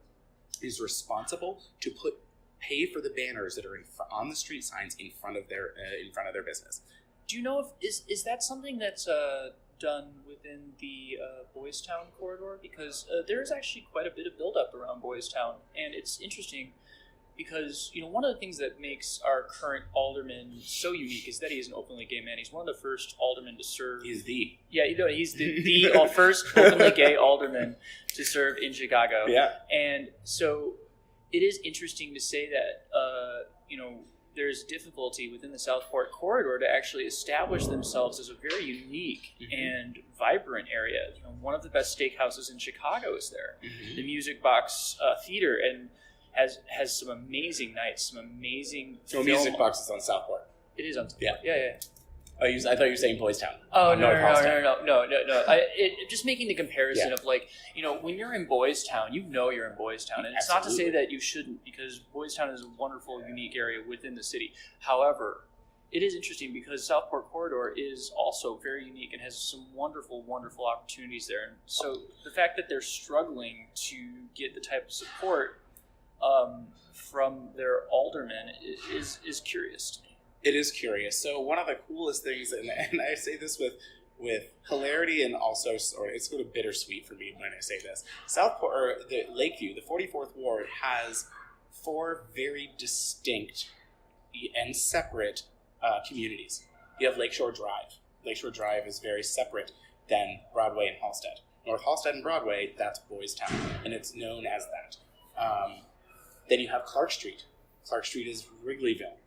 is responsible to pay for the banners that are on the street signs in front of their business. Do you know if is that something that's done within the Boys Town corridor? Because there's actually quite a bit of buildup around Boys Town, and it's interesting because one of the things that makes our current alderman so unique is that he is an openly gay man. He's one of the first aldermen to serve. He's the first openly gay alderman to serve in Chicago. Yeah, and so it is interesting to say that there's difficulty within the Southport corridor to actually establish themselves as a very unique and vibrant area. One of the best steakhouses in Chicago is there. The Music Box Theater and has some amazing nights, some amazing film. Music Box is on Southport. It is on Southport. Yeah. Oh, I thought you were saying Boys Town. Oh, no. Just making the comparison of when you're in Boys Town, you're in Boys Town. And it's not to say that you shouldn't, because Boys Town is a wonderful, unique area within the city. However, it is interesting because Southport Corridor is also very unique and has some wonderful, wonderful opportunities there. And so the fact that they're struggling to get the type of support from their aldermen is curious to me. It is curious. So one of the coolest things, and I say this with hilarity and also it's sort of bittersweet for me when I say this. Southport, or the Lakeview, the 44th Ward, has 4 very distinct and separate communities. You have Lakeshore Drive. Lakeshore Drive is very separate than Broadway and Halsted. North Halsted and Broadway, that's Boys Town, and it's known as that. Then you have Clark Street. Clark Street is Wrigleyville.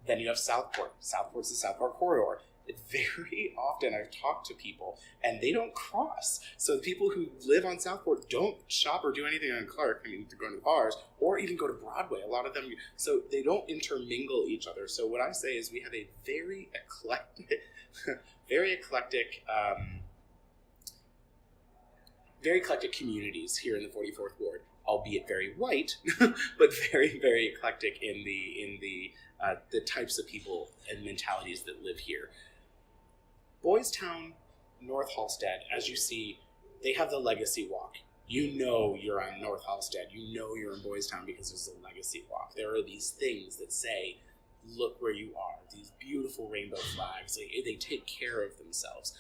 Then you have Southport. Southport's the Southport corridor. Very often I've talked to people and they don't cross. So the people who live on Southport don't shop or do anything on Clark. I mean, they're going to the bars or even go to Broadway. A lot of them, so they don't intermingle each other. So what I say is we have a very eclectic communities here in the 44th Ward, albeit very white, but very, very eclectic in the types of people and mentalities that live here. Boys Town, North Halsted, as you see, they have the Legacy Walk. You know you're on North Halsted. You know you're in Boys Town because there's a Legacy Walk. There are these things that say look where you are. These beautiful rainbow flags. They take care of themselves.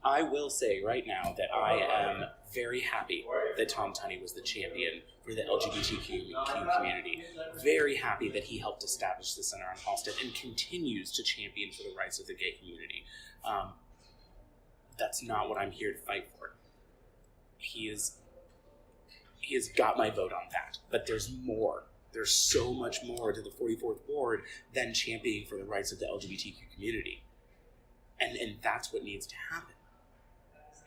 I will say right now that I am very happy that Tom Tunney was the champion for the LGBTQ community. Very happy that he helped establish the Center on Halsted and continues to champion for the rights of the gay community. That's not what I'm here to fight for. He has got my vote on that. But there's more. There's so much more to the 44th Ward than championing for the rights of the LGBTQ community. And that's what needs to happen.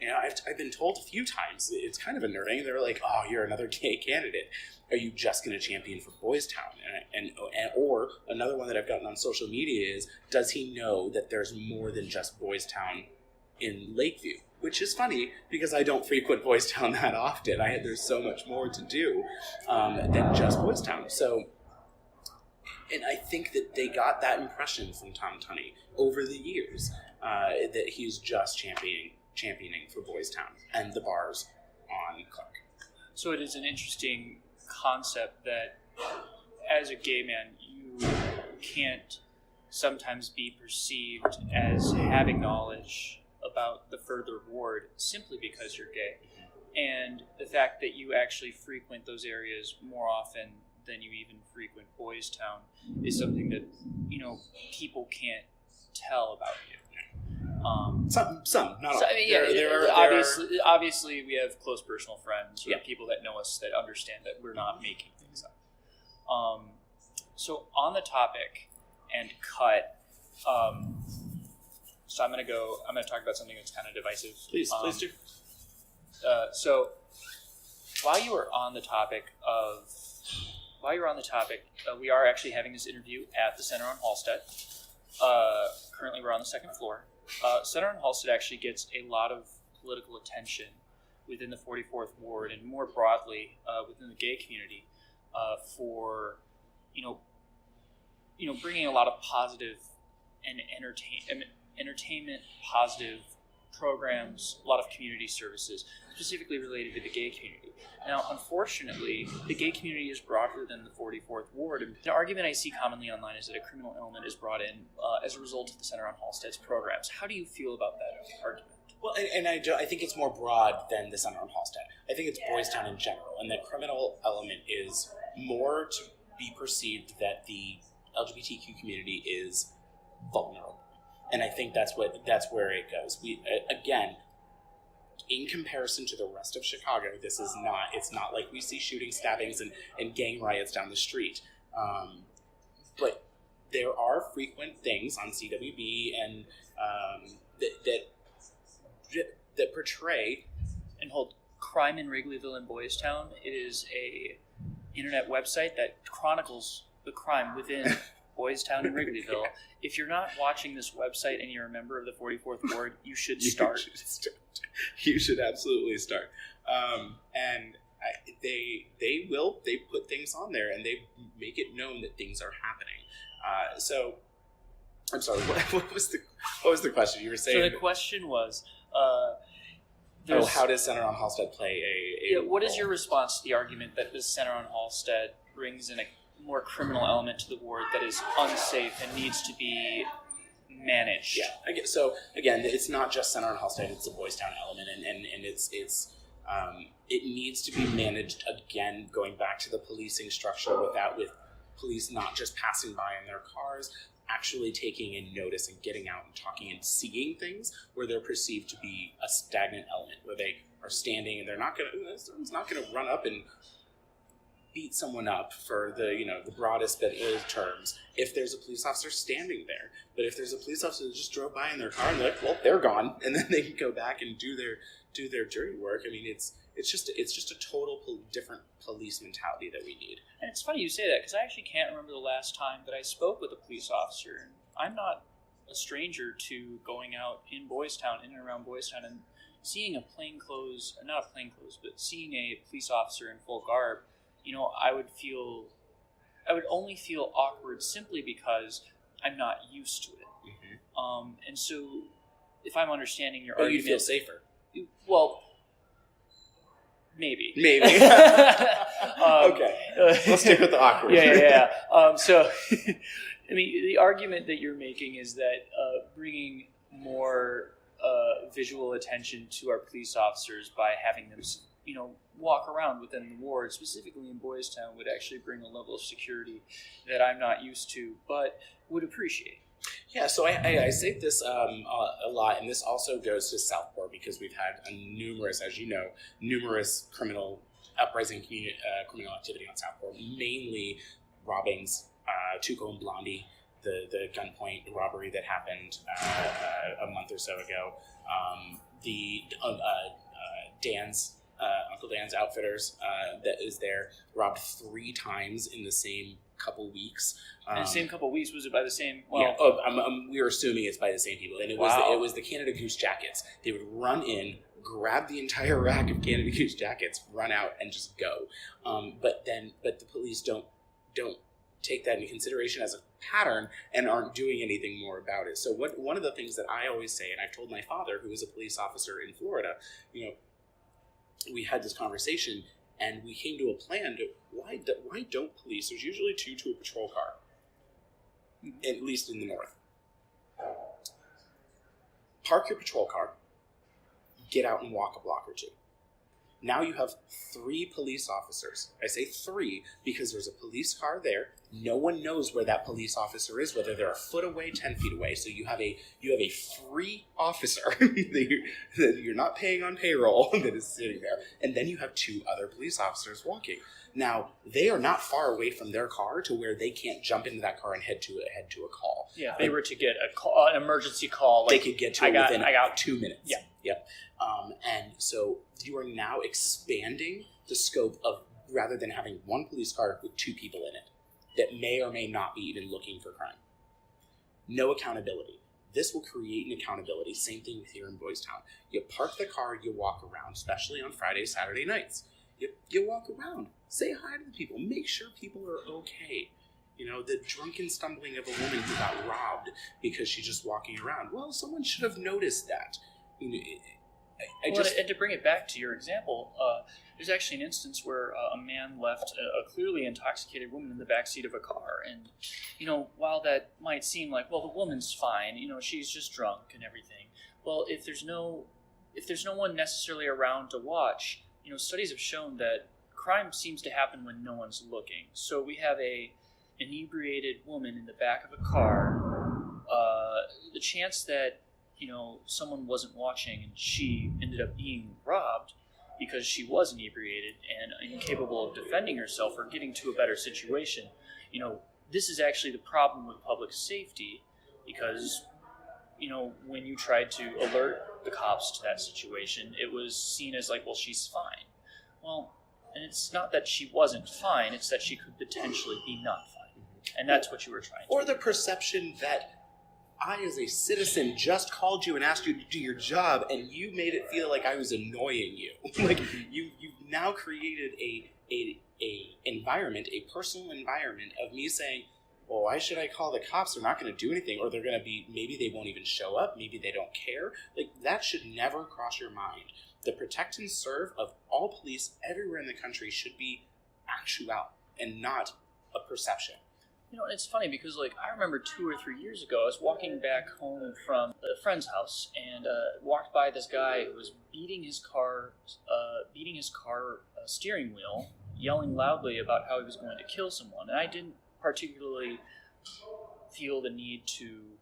You know, I've been told a few times, it's kind of unnerving. They're like, "Oh, you're another gay candidate. Are you just going to champion for Boys Town?" Or another one that I've gotten on social media is, does he know that there's more than just Boys Town in Lakeview? Which is funny because I don't frequent Boys Town that often. There's so much more to do than just Boys Town. So, and I think that they got that impression from Tom Tunney over the years that he's just championing for Boys Town and the bars on Clark. So it is an interesting concept that as a gay man, you can't sometimes be perceived as having knowledge about the further ward simply because you're gay. And the fact that you actually frequent those areas more often than you even frequent Boys Town is something that, people can't tell about you. Some, not all. So, I mean, yeah, obviously we have close personal friends or people that know us that understand that we're not making things up. So on the topic and cut, so I'm going to talk about something that's kind of divisive. Please do. So while you are on the topic, we are actually having this interview at the Center on Halsted. Currently we're on the second floor. Center on Halsted actually gets a lot of political attention within the 44th Ward and more broadly within the gay community for bringing a lot of positive and entertainment positive programs, a lot of community services specifically related to the gay community. Now, unfortunately, the gay community is broader than the 44th Ward. And the argument I see commonly online is that a criminal element is brought in as a result of the Center on Halsted's programs. How do you feel about that argument? Well, and I think it's more broad than the Center on Halsted. I think it's Boys Town in general, and the criminal element is more to be perceived that the LGBTQ community is vulnerable. And I think that's where it goes. Again, in comparison to the rest of Chicago, it's not like we see shooting, stabbings, and gang riots down the street. But there are frequent things on CWB and that portray and hold crime in Wrigleyville and Boys Town. It is a internet website that chronicles the crime within Boys Town and Wrigleyville. If you're not watching this website and you're a member of the 44th Ward, you should start. You should absolutely start. They put things on there and they make it known that things are happening. So I'm sorry. What was the question you were saying? So the question was, how does Center on Halsted play a what role? is your response to the argument that the Center on Halsted brings in a more criminal element to the ward that is unsafe and needs to be managed? Yeah. So again, it's not just Center on Halsted; it's a Boys Town element, and it needs to be managed. Again, going back to the policing structure, with police not just passing by in their cars, actually taking in notice and getting out and talking and seeing things where they're perceived to be a stagnant element, where they are standing and someone's not going to run up and beat someone up for the broadest of terms if there's a police officer standing there. But if there's a police officer that just drove by in their car and they're like, well, they're gone, and then they can go back and do their dirty work. I mean, it's just a total different police mentality that we need. And it's funny you say that because I actually can't remember the last time that I spoke with a police officer. And I'm not a stranger to going out in Boys Town, in and around Boys Town, and seeing seeing a police officer in full garb. I would only feel awkward simply because I'm not used to it. Mm-hmm. And so, if I'm understanding your argument, you feel safer. Well, Maybe. Okay. Let's stick with the awkward. Yeah. So, I mean, the argument that you're making is that bringing more visual attention to our police officers by having them, walk around within the ward, specifically in Boys Town, would actually bring a level of security that I'm not used to, but would appreciate. Yeah, so I say this a lot, and this also goes to Southport because we've had numerous criminal criminal activity on Southport, mainly robbings, Tuco and Blondie, the gunpoint robbery that happened a month or so ago, Uncle Dan's Outfitters that is there, robbed 3 times in the same couple weeks. In the same couple weeks, was it by the same? Well, yeah, we were assuming it's by the same people, and it was the Canada Goose jackets. They would run in, grab the entire rack of Canada Goose jackets, run out, and just go. But the police don't take that into consideration as a pattern and aren't doing anything more about it. So one of the things that I always say, and I've told my father, who was a police officer in Florida, we had this conversation, and we came to a plan to why don't police? There's usually 2 to a patrol car, at least in the north. Park your patrol car, get out and walk a block or 2. Now you have 3 police officers. I say 3 because there's a police car there. No one knows where that police officer is, whether they're a foot away, 10 feet away. So you have a free officer that you're not paying on payroll that is sitting there. And then you have 2 other police officers walking. Now, they are not far away from their car to where they can't jump into that car and head to a call. Yeah, if they were to get an emergency call, they could get to it within 2 minutes. Yeah. Yep. And so you are now expanding the scope of, rather than having 1 police car with 2 people in it that may or may not be even looking for crime. No accountability. This will create an accountability. Same thing with here in Boys Town. You park the car, you walk around, especially on Friday, Saturday nights. You walk around, say hi to the people, make sure people are okay. The drunken stumbling of a woman who got robbed because she's just walking around. Well, someone should have noticed that. And to bring it back to your example, there's actually an instance where a man left a clearly intoxicated woman in the backseat of a car. And, while that might seem like, well, the woman's fine, she's just drunk and everything. Well, if there's no one necessarily around to watch, studies have shown that crime seems to happen when no one's looking. So we have a inebriated woman in the back of a car. The chance that someone wasn't watching and she ended up being robbed because she was inebriated and incapable of defending herself or getting to a better situation. This is actually the problem with public safety because, when you tried to alert the cops to that situation, it was seen as like, well, she's fine. Well, and it's not that she wasn't fine, it's that she could potentially be not fine. And that's what you were trying to do. Or the perception that I, as a citizen, just called you and asked you to do your job, and you made it feel like I was annoying you. Like you've now created a environment, a personal environment of me saying, well, why should I call the cops? They're not going to do anything, or they're going to be, maybe they won't even show up, maybe they don't care. Like, that should never cross your mind. The protect and serve of all police everywhere in the country should be actual and not a perception. It's funny because, I remember 2 or 3 years ago, I was walking back home from a friend's house and walked by this guy who was beating his car steering wheel, yelling loudly about how he was going to kill someone. And I didn't particularly feel the need to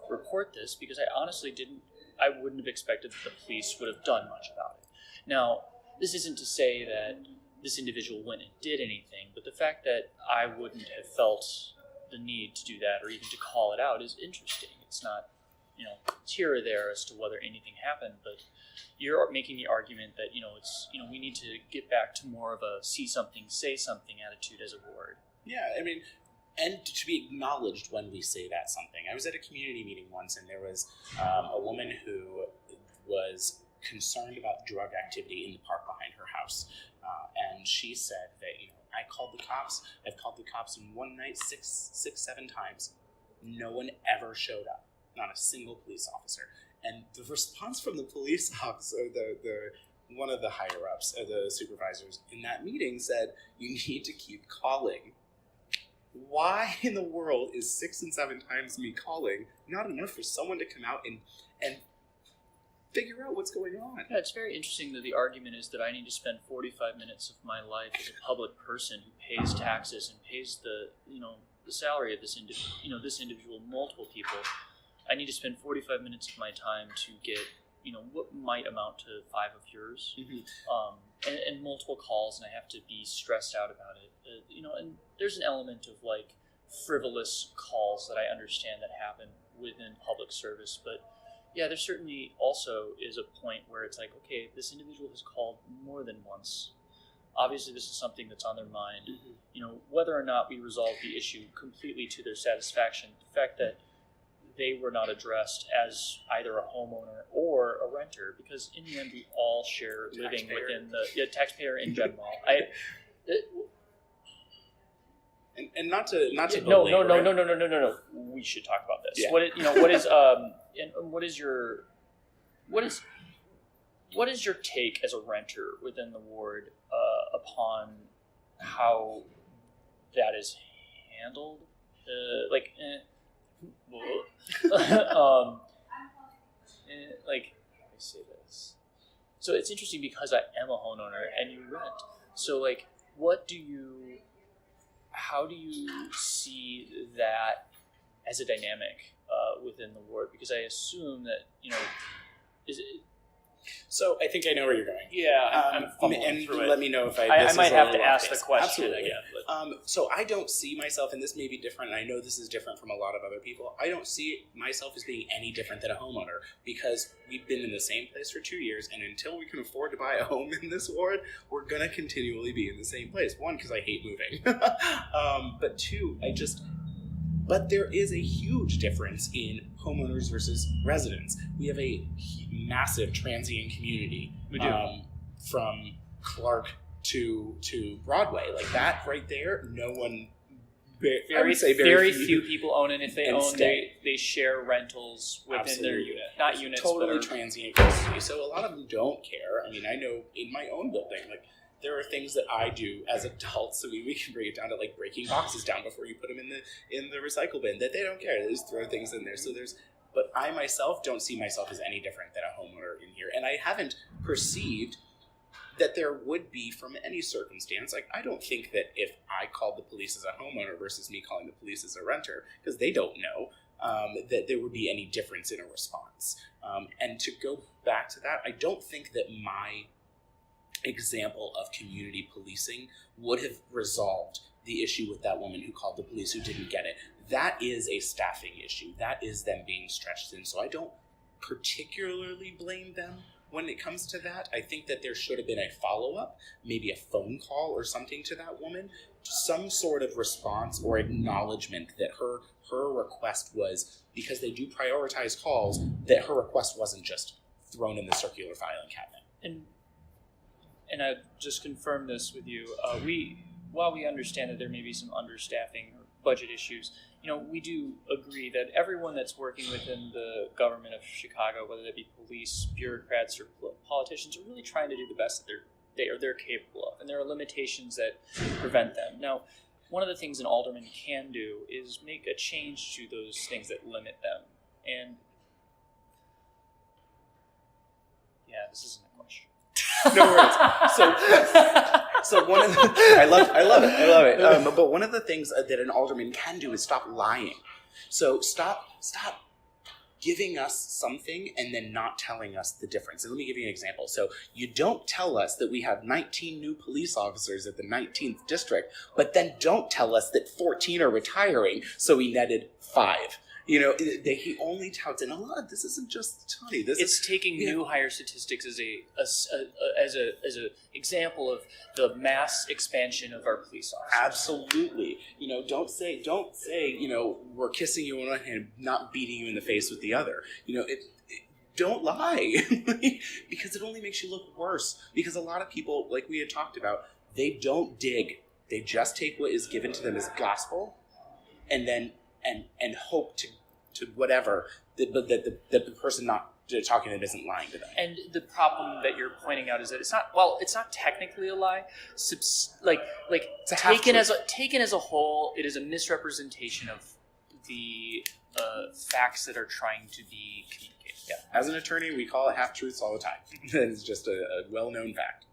report this because I wouldn't have expected that the police would have done much about it. Now, this isn't to say that this individual went and did anything, but the fact that I wouldn't have felt the need to do that or even to call it out is interesting. It's not, it's here or there as to whether anything happened, but you're making the argument that, we need to get back to more of a see something, say something attitude as a ward. Yeah, and to be acknowledged when we say that something. I was at a community meeting once, and there was a woman who was concerned about drug activity in the park behind her house. And she said that, I called the cops. I've called the cops in one night 7 times. No one ever showed up. Not a single police officer. And the response from the police officer, one of the higher ups, the supervisors in that meeting said, you need to keep calling. Why in the world is 6 and 7 times me calling not enough for someone to come out and figure out what's going on? Yeah, it's very interesting that the argument is that I need to spend 45 minutes of my life as a public person who pays taxes and pays the salary of this individual, multiple people. I need to spend 45 minutes of my time to get what might amount to 5 of yours, and multiple calls, and I have to be stressed out about it. And there's an element of like frivolous calls that I understand that happen within public service, but yeah, there certainly also is a point where it's like, okay, this individual has called more than once. Obviously, this is something that's on their mind. Whether or not we resolve the issue completely to their satisfaction, the fact that they were not addressed as either a homeowner or a renter, because in the end we all share living within the taxpayer in general. And not to No. We should talk about this. Yeah. What is your take as a renter within the ward upon how that is handled? How do I say this? So it's interesting because I am a homeowner and you rent. So how do you see that as a dynamic within the ward? Because I assume that is it. So I think I know where you're going. Yeah, I'm fumbling and through it. let me know if I might have to ask the question Absolutely. again. But. So I don't see myself, and this may be different, and I know this is different from a lot of other people, I don't see myself as being any different than a homeowner, because we've been in the same place for 2 years, and until we can afford to buy a home in this ward, we're going to continually be in the same place. One, because I hate moving. But two, but there is a huge difference in homeowners versus residents. We have a massive transient community. We do. From Clark to Broadway. Like that right there, no one... Very few people own it. If they own, stay. they share rentals within their unit. Not units, totally but transient community. So a lot of them don't care. I mean, I know in my own building, there are things that I do as adults. We can bring it down to breaking boxes down before you put them in the recycle bin, that they don't care. They just throw things in there. So but I myself don't see myself as any different than a homeowner in here, and I haven't perceived that there would be from any circumstance. I don't think that if I called the police as a homeowner versus me calling the police as a renter, because they don't know, that there would be any difference in a response. And to go back to that, I don't think that my example of community policing would have resolved the issue with that woman who called the police who didn't get it. That is a staffing issue. That is them being stretched thin. So I don't particularly blame them when it comes to that. I think that there should have been a follow-up, maybe a phone call or something to that woman, some sort of response or acknowledgement that her request was, because they do prioritize calls, that her request wasn't just thrown in the circular filing cabinet. And I just confirm this with you. While we understand that there may be some understaffing or budget issues, we do agree that everyone that's working within the government of Chicago, whether that be police, bureaucrats, or politicians, are really trying to do the best that they're capable of, and there are limitations that prevent them. Now, one of the things an alderman can do is make a change to those things that limit them. And yeah, this isn't a question. No worries. So one of the, I love it. But one of the things that an alderman can do is stop lying. So stop giving us something and then not telling us the difference. And let me give you an example. So you don't tell us that we have 19 new police officers at the 19th district, but then don't tell us that 14 are retiring, so we netted 5. He only touts, and a lot of this isn't just Tony. It's taking new hire statistics as a example of the mass expansion of our police officers. Absolutely. Don't say we're kissing you on one hand, not beating you in the face with the other. Don't lie, because it only makes you look worse. Because a lot of people, like we had talked about, they don't dig. They just take what is given to them as gospel, and then and hope to whatever that the person not talking to them isn't lying to them. And the problem that you're pointing out is that it's not technically a lie. Taken as a whole, it is a misrepresentation of the facts that are trying to be communicated. Yeah. As an attorney, we call it half-truths all the time. It's just a well-known fact.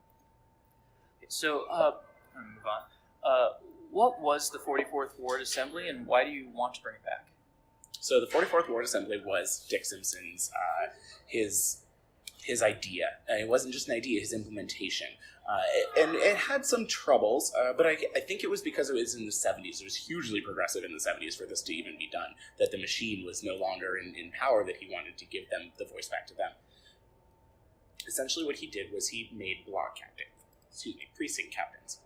So, I'm going to move on. What was the 44th Ward Assembly, and why do you want to bring it back? So the 44th Ward Assembly was Dick Simpson's, his idea. It wasn't just an idea, his implementation. And it had some troubles, but I think it was because it was in the 70s. It was hugely progressive in the 70s for this to even be done, that the machine was no longer in power, that he wanted to give them the voice back to them. Essentially what he did was he made precinct captains.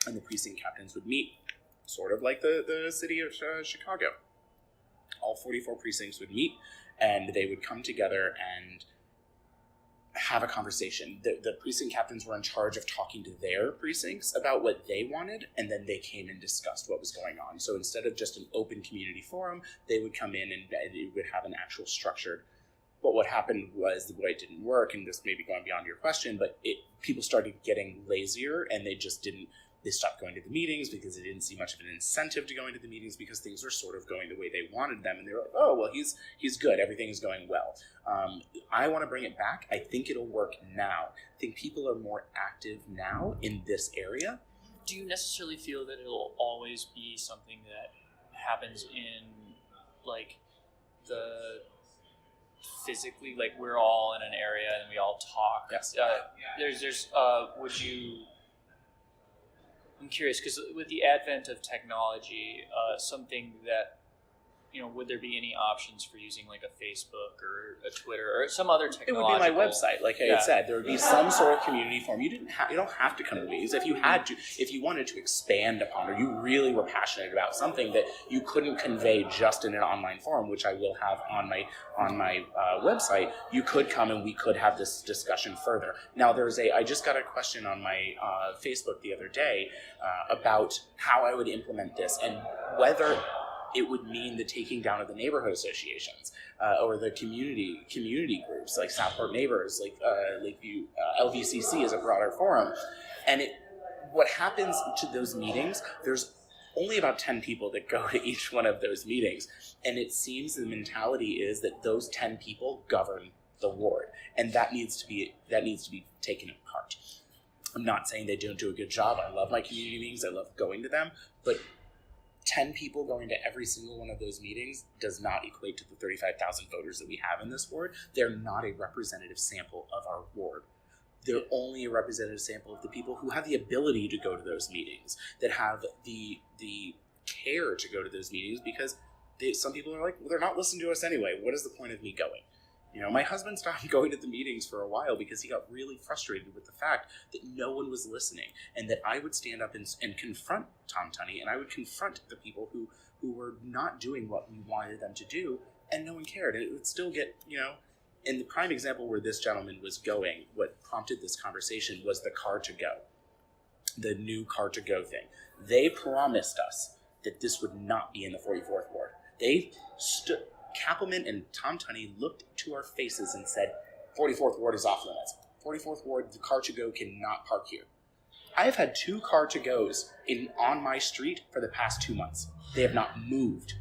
And the precinct captains would meet, sort of like the city of Chicago. All 44 precincts would meet, and they would come together and have a conversation. The precinct captains were in charge of talking to their precincts about what they wanted, and then they came and discussed what was going on. So instead of just an open community forum, they would come in and it would have an actual structured. But what happened was the way it didn't work, and this may be going beyond your question, but people started getting lazier, and they stopped going to the meetings because they didn't see much of an incentive to going to the meetings because things were sort of going the way they wanted them. And they were like, oh, well, he's good. Everything is going well. I want to bring it back. I think it'll work now. I think people are more active now in this area. Do you necessarily feel that it'll always be something that happens in, like, the physically, like, we're all in an area and we all talk? Yes. I'm curious, because with the advent of technology, something that, would there be any options for using like a Facebook or a Twitter or some other technological... It would be my website, like I had said. There would be some sort of community forum. You don't have to come to meetings. If you wanted to expand upon, or you really were passionate about something that you couldn't convey just in an online forum, which I will have on my website, you could come and we could have this discussion further. Now, I just got a question on my Facebook the other day about how I would implement this and whether it would mean the taking down of the neighborhood associations or the community groups like Southport Neighbors, like Lakeview, LVCC is a broader forum. And what happens to those meetings, there's only about 10 people that go to each one of those meetings. And it seems the mentality is that those 10 people govern the ward. And that needs to be taken apart. I'm not saying they don't do a good job. I love my community meetings. I love going to them. But 10 people going to every single one of those meetings does not equate to the 35,000 voters that we have in this ward. They're not a representative sample of our ward. They're only a representative sample of the people who have the ability to go to those meetings, that have the care to go to those meetings, because some people are like, well, they're not listening to us anyway. What is the point of me going? My husband stopped going to the meetings for a while because he got really frustrated with the fact that no one was listening, and that I would stand up and confront Tom Tunney, and I would confront the people who were not doing what we wanted them to do, and no one cared. And it would still get, in the prime example where this gentleman was going, what prompted this conversation was the car to go, the new car to go thing. They promised us that this would not be in the 44th Ward. They stood... Kappelman and Tom Tunney looked to our faces and said, 44th Ward is off limits. 44th Ward, the car to go cannot park here. I have had 2 car to goes on my street for the past 2 months. They have not moved.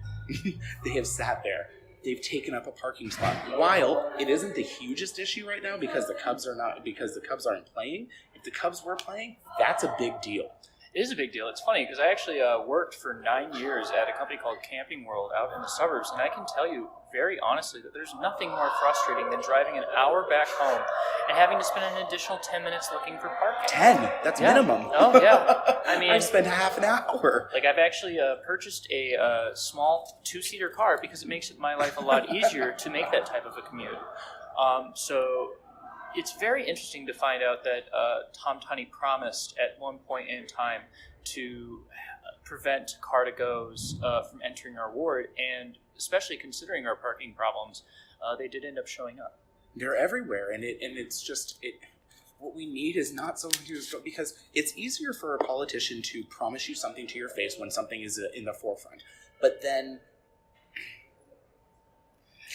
They have sat there. They've taken up a parking spot. While it isn't the hugest issue right now because the Cubs aren't playing, if the Cubs were playing, that's a big deal. It is a big deal. It's funny because I actually worked for 9 years at a company called Camping World out in the suburbs, and I can tell you very honestly that there's nothing more frustrating than driving an hour back home and having to spend an additional 10 minutes looking for parking. 10? That's minimum. Oh, yeah. I mean, I've spent half an hour. Like, I've actually purchased a small 2-seater car because it makes my life a lot easier to make that type of a commute. So... It's very interesting to find out that Tom Tunney promised at one point in time to prevent car-to-goes from entering our ward, and especially considering our parking problems, they did end up showing up. They're everywhere, and it's just what we need is not someone who's, because it's easier for a politician to promise you something to your face when something is in the forefront, but then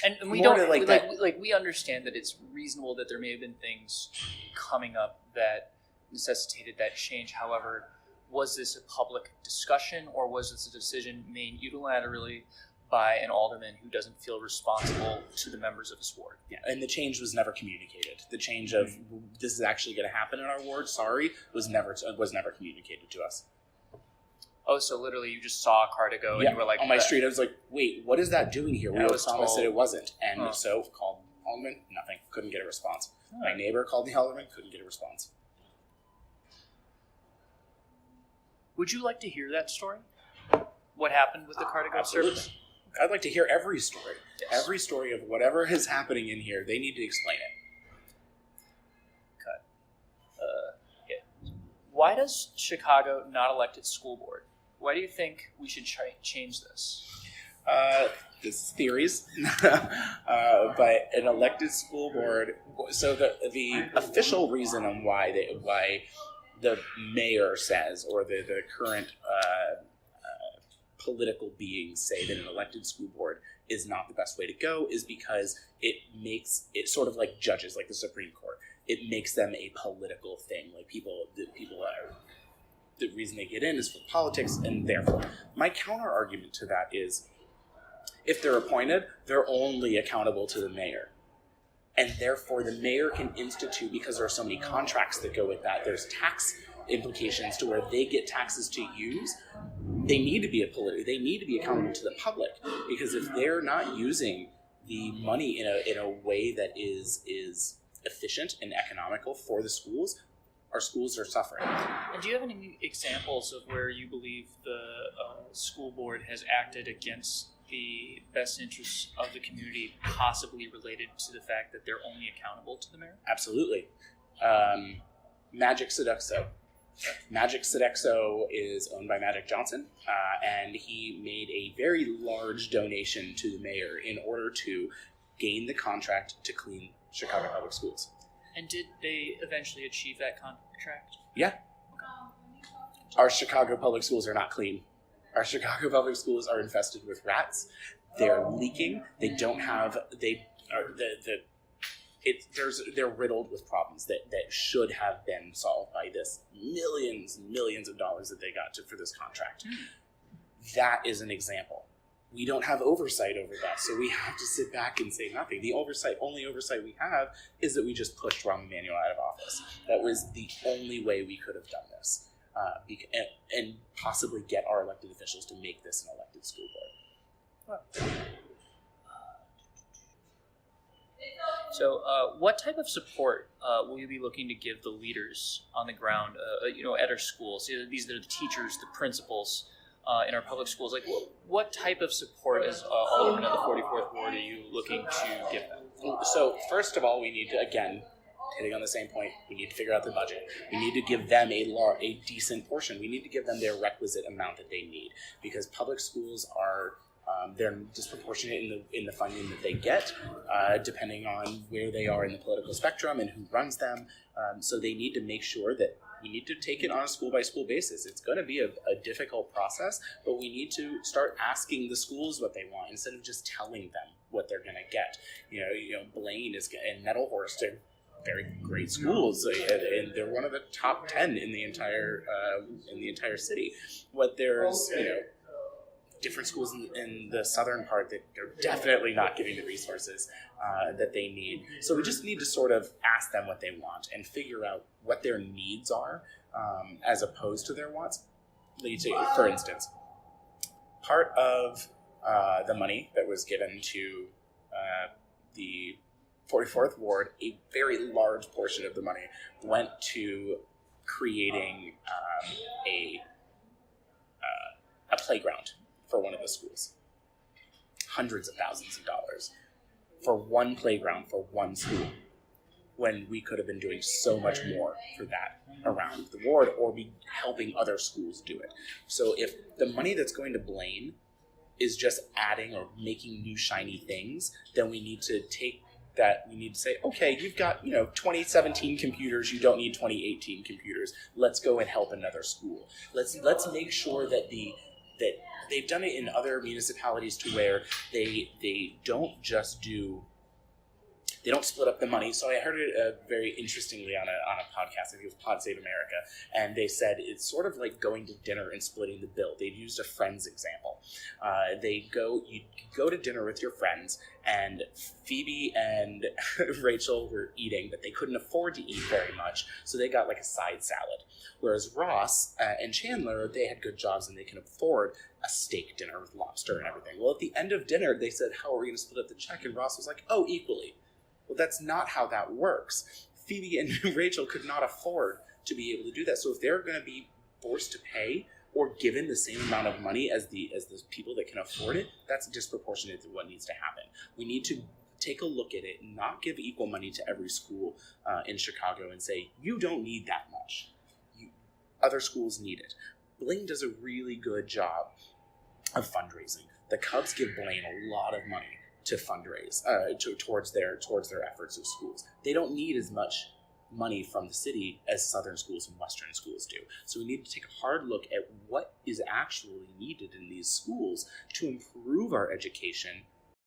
And we More don't to, like, that. we understand that it's reasonable that there may have been things coming up that necessitated that change. However, was this a public discussion, or was this a decision made unilaterally by an alderman who doesn't feel responsible to the members of his ward? Yeah, and the change was never communicated. The change of this is actually going to happen in our ward, was never communicated to us. Oh, so literally you just saw a car to go and you were like... On my street, I was like, wait, what is that doing here? We were promised that it wasn't. And so called Alderman, nothing. Couldn't get a response. My neighbor called the Alderman, couldn't get a response. Would you like to hear that story? What happened with the car to go service? I'd like to hear every story. Yes. Every story of whatever is happening in here, they need to explain it. Okay. Why does Chicago not elect its school board? Why do you think we should change this? This is theories, but an elected school board. So the official reason on why the mayor says, or the current political beings say that an elected school board is not the best way to go is because it makes it sort of like judges, like the Supreme Court. It makes them a political thing. Like people are. The reason they get in is for politics, and therefore, my counter argument to that is, if they're appointed, they're only accountable to the mayor. And therefore, the mayor can institute, because there are so many contracts that go with that, there's tax implications to where they get taxes to use. They need to be they need to be accountable to the public, because if they're not using the money in a way that is efficient and economical for the schools, our schools are suffering. And do you have any examples of where you believe the school board has acted against the best interests of the community, possibly related to the fact that they're only accountable to the mayor? Absolutely. Magic Sodexo. Magic Sodexo is owned by Magic Johnson, and he made a very large donation to the mayor in order to gain the contract to clean Chicago public schools. And did they eventually achieve that contract? Yeah. Our Chicago public schools are not clean. Our Chicago public schools are infested with rats. They're leaking. They don't have. They're riddled with problems that should have been solved by this millions of dollars that they got for this contract. That is an example. We don't have oversight over that, so we have to sit back and say nothing. The only oversight we have is that we just pushed Rahm Emanuel out of office. That was the only way we could have done this, and possibly get our elected officials to make this an elected school board. So, what type of support will you be looking to give the leaders on the ground, at our schools? These are the teachers, the principals, in our public schools. Like, what type of support as Alderman of the 44th Ward are you looking to give them? So, first of all, we need to, again, hitting on the same point, we need to figure out the budget. We need to give them a decent portion. We need to give them their requisite amount that they need, because public schools are they're disproportionate in the funding that they get, depending on where they are in the political spectrum and who runs them. So they need to make sure that we need to take it on a school-by-school basis. It's going to be a difficult process, but we need to start asking the schools what they want instead of just telling them what they're going to get. Blaine and Nettlehorst are very great schools, and they're one of the top 10 in the entire city. But there's different schools in the southern part that they're definitely not getting the resources that they need. So we just need to sort of ask them what they want and figure out what their needs are, as opposed to their wants. For instance, part of the money that was given to the 44th Ward, a very large portion of the money went to creating a playground for one of the schools. Hundreds of thousands of dollars for one playground for one school, when we could have been doing so much more for that around the ward, or be helping other schools do it. So if the money that's going to Blaine is just adding or making new shiny things, then we need to take that, we need to say, okay, you've got 2017 computers, you don't need 2018 computers. Let's go and help another school. Let's make sure that they've done it in other municipalities to where they don't just do. They don't split up the money. So I heard it very interestingly on a podcast. I think it was Pod Save America. And they said it's sort of like going to dinner and splitting the bill. They've used a Friends example. You go to dinner with your friends, and Phoebe and Rachel were eating, but they couldn't afford to eat very much. So they got like a side salad. Whereas Ross and Chandler, they had good jobs and they can afford a steak dinner with lobster and everything. Well, at the end of dinner, they said, how are we going to split up the check? And Ross was like, oh, equally. Well, that's not how that works. Phoebe and Rachel could not afford to be able to do that. So if they're going to be forced to pay or given the same amount of money as the people that can afford it, that's disproportionate to what needs to happen. We need to take a look at it and not give equal money to every school in Chicago and say, you don't need that much. Other schools need it. Blaine does a really good job of fundraising. The Cubs give Blaine a lot of money to fundraise towards their efforts of schools. They don't need as much money from the city as southern schools and western schools do. So we need to take a hard look at what is actually needed in these schools to improve our education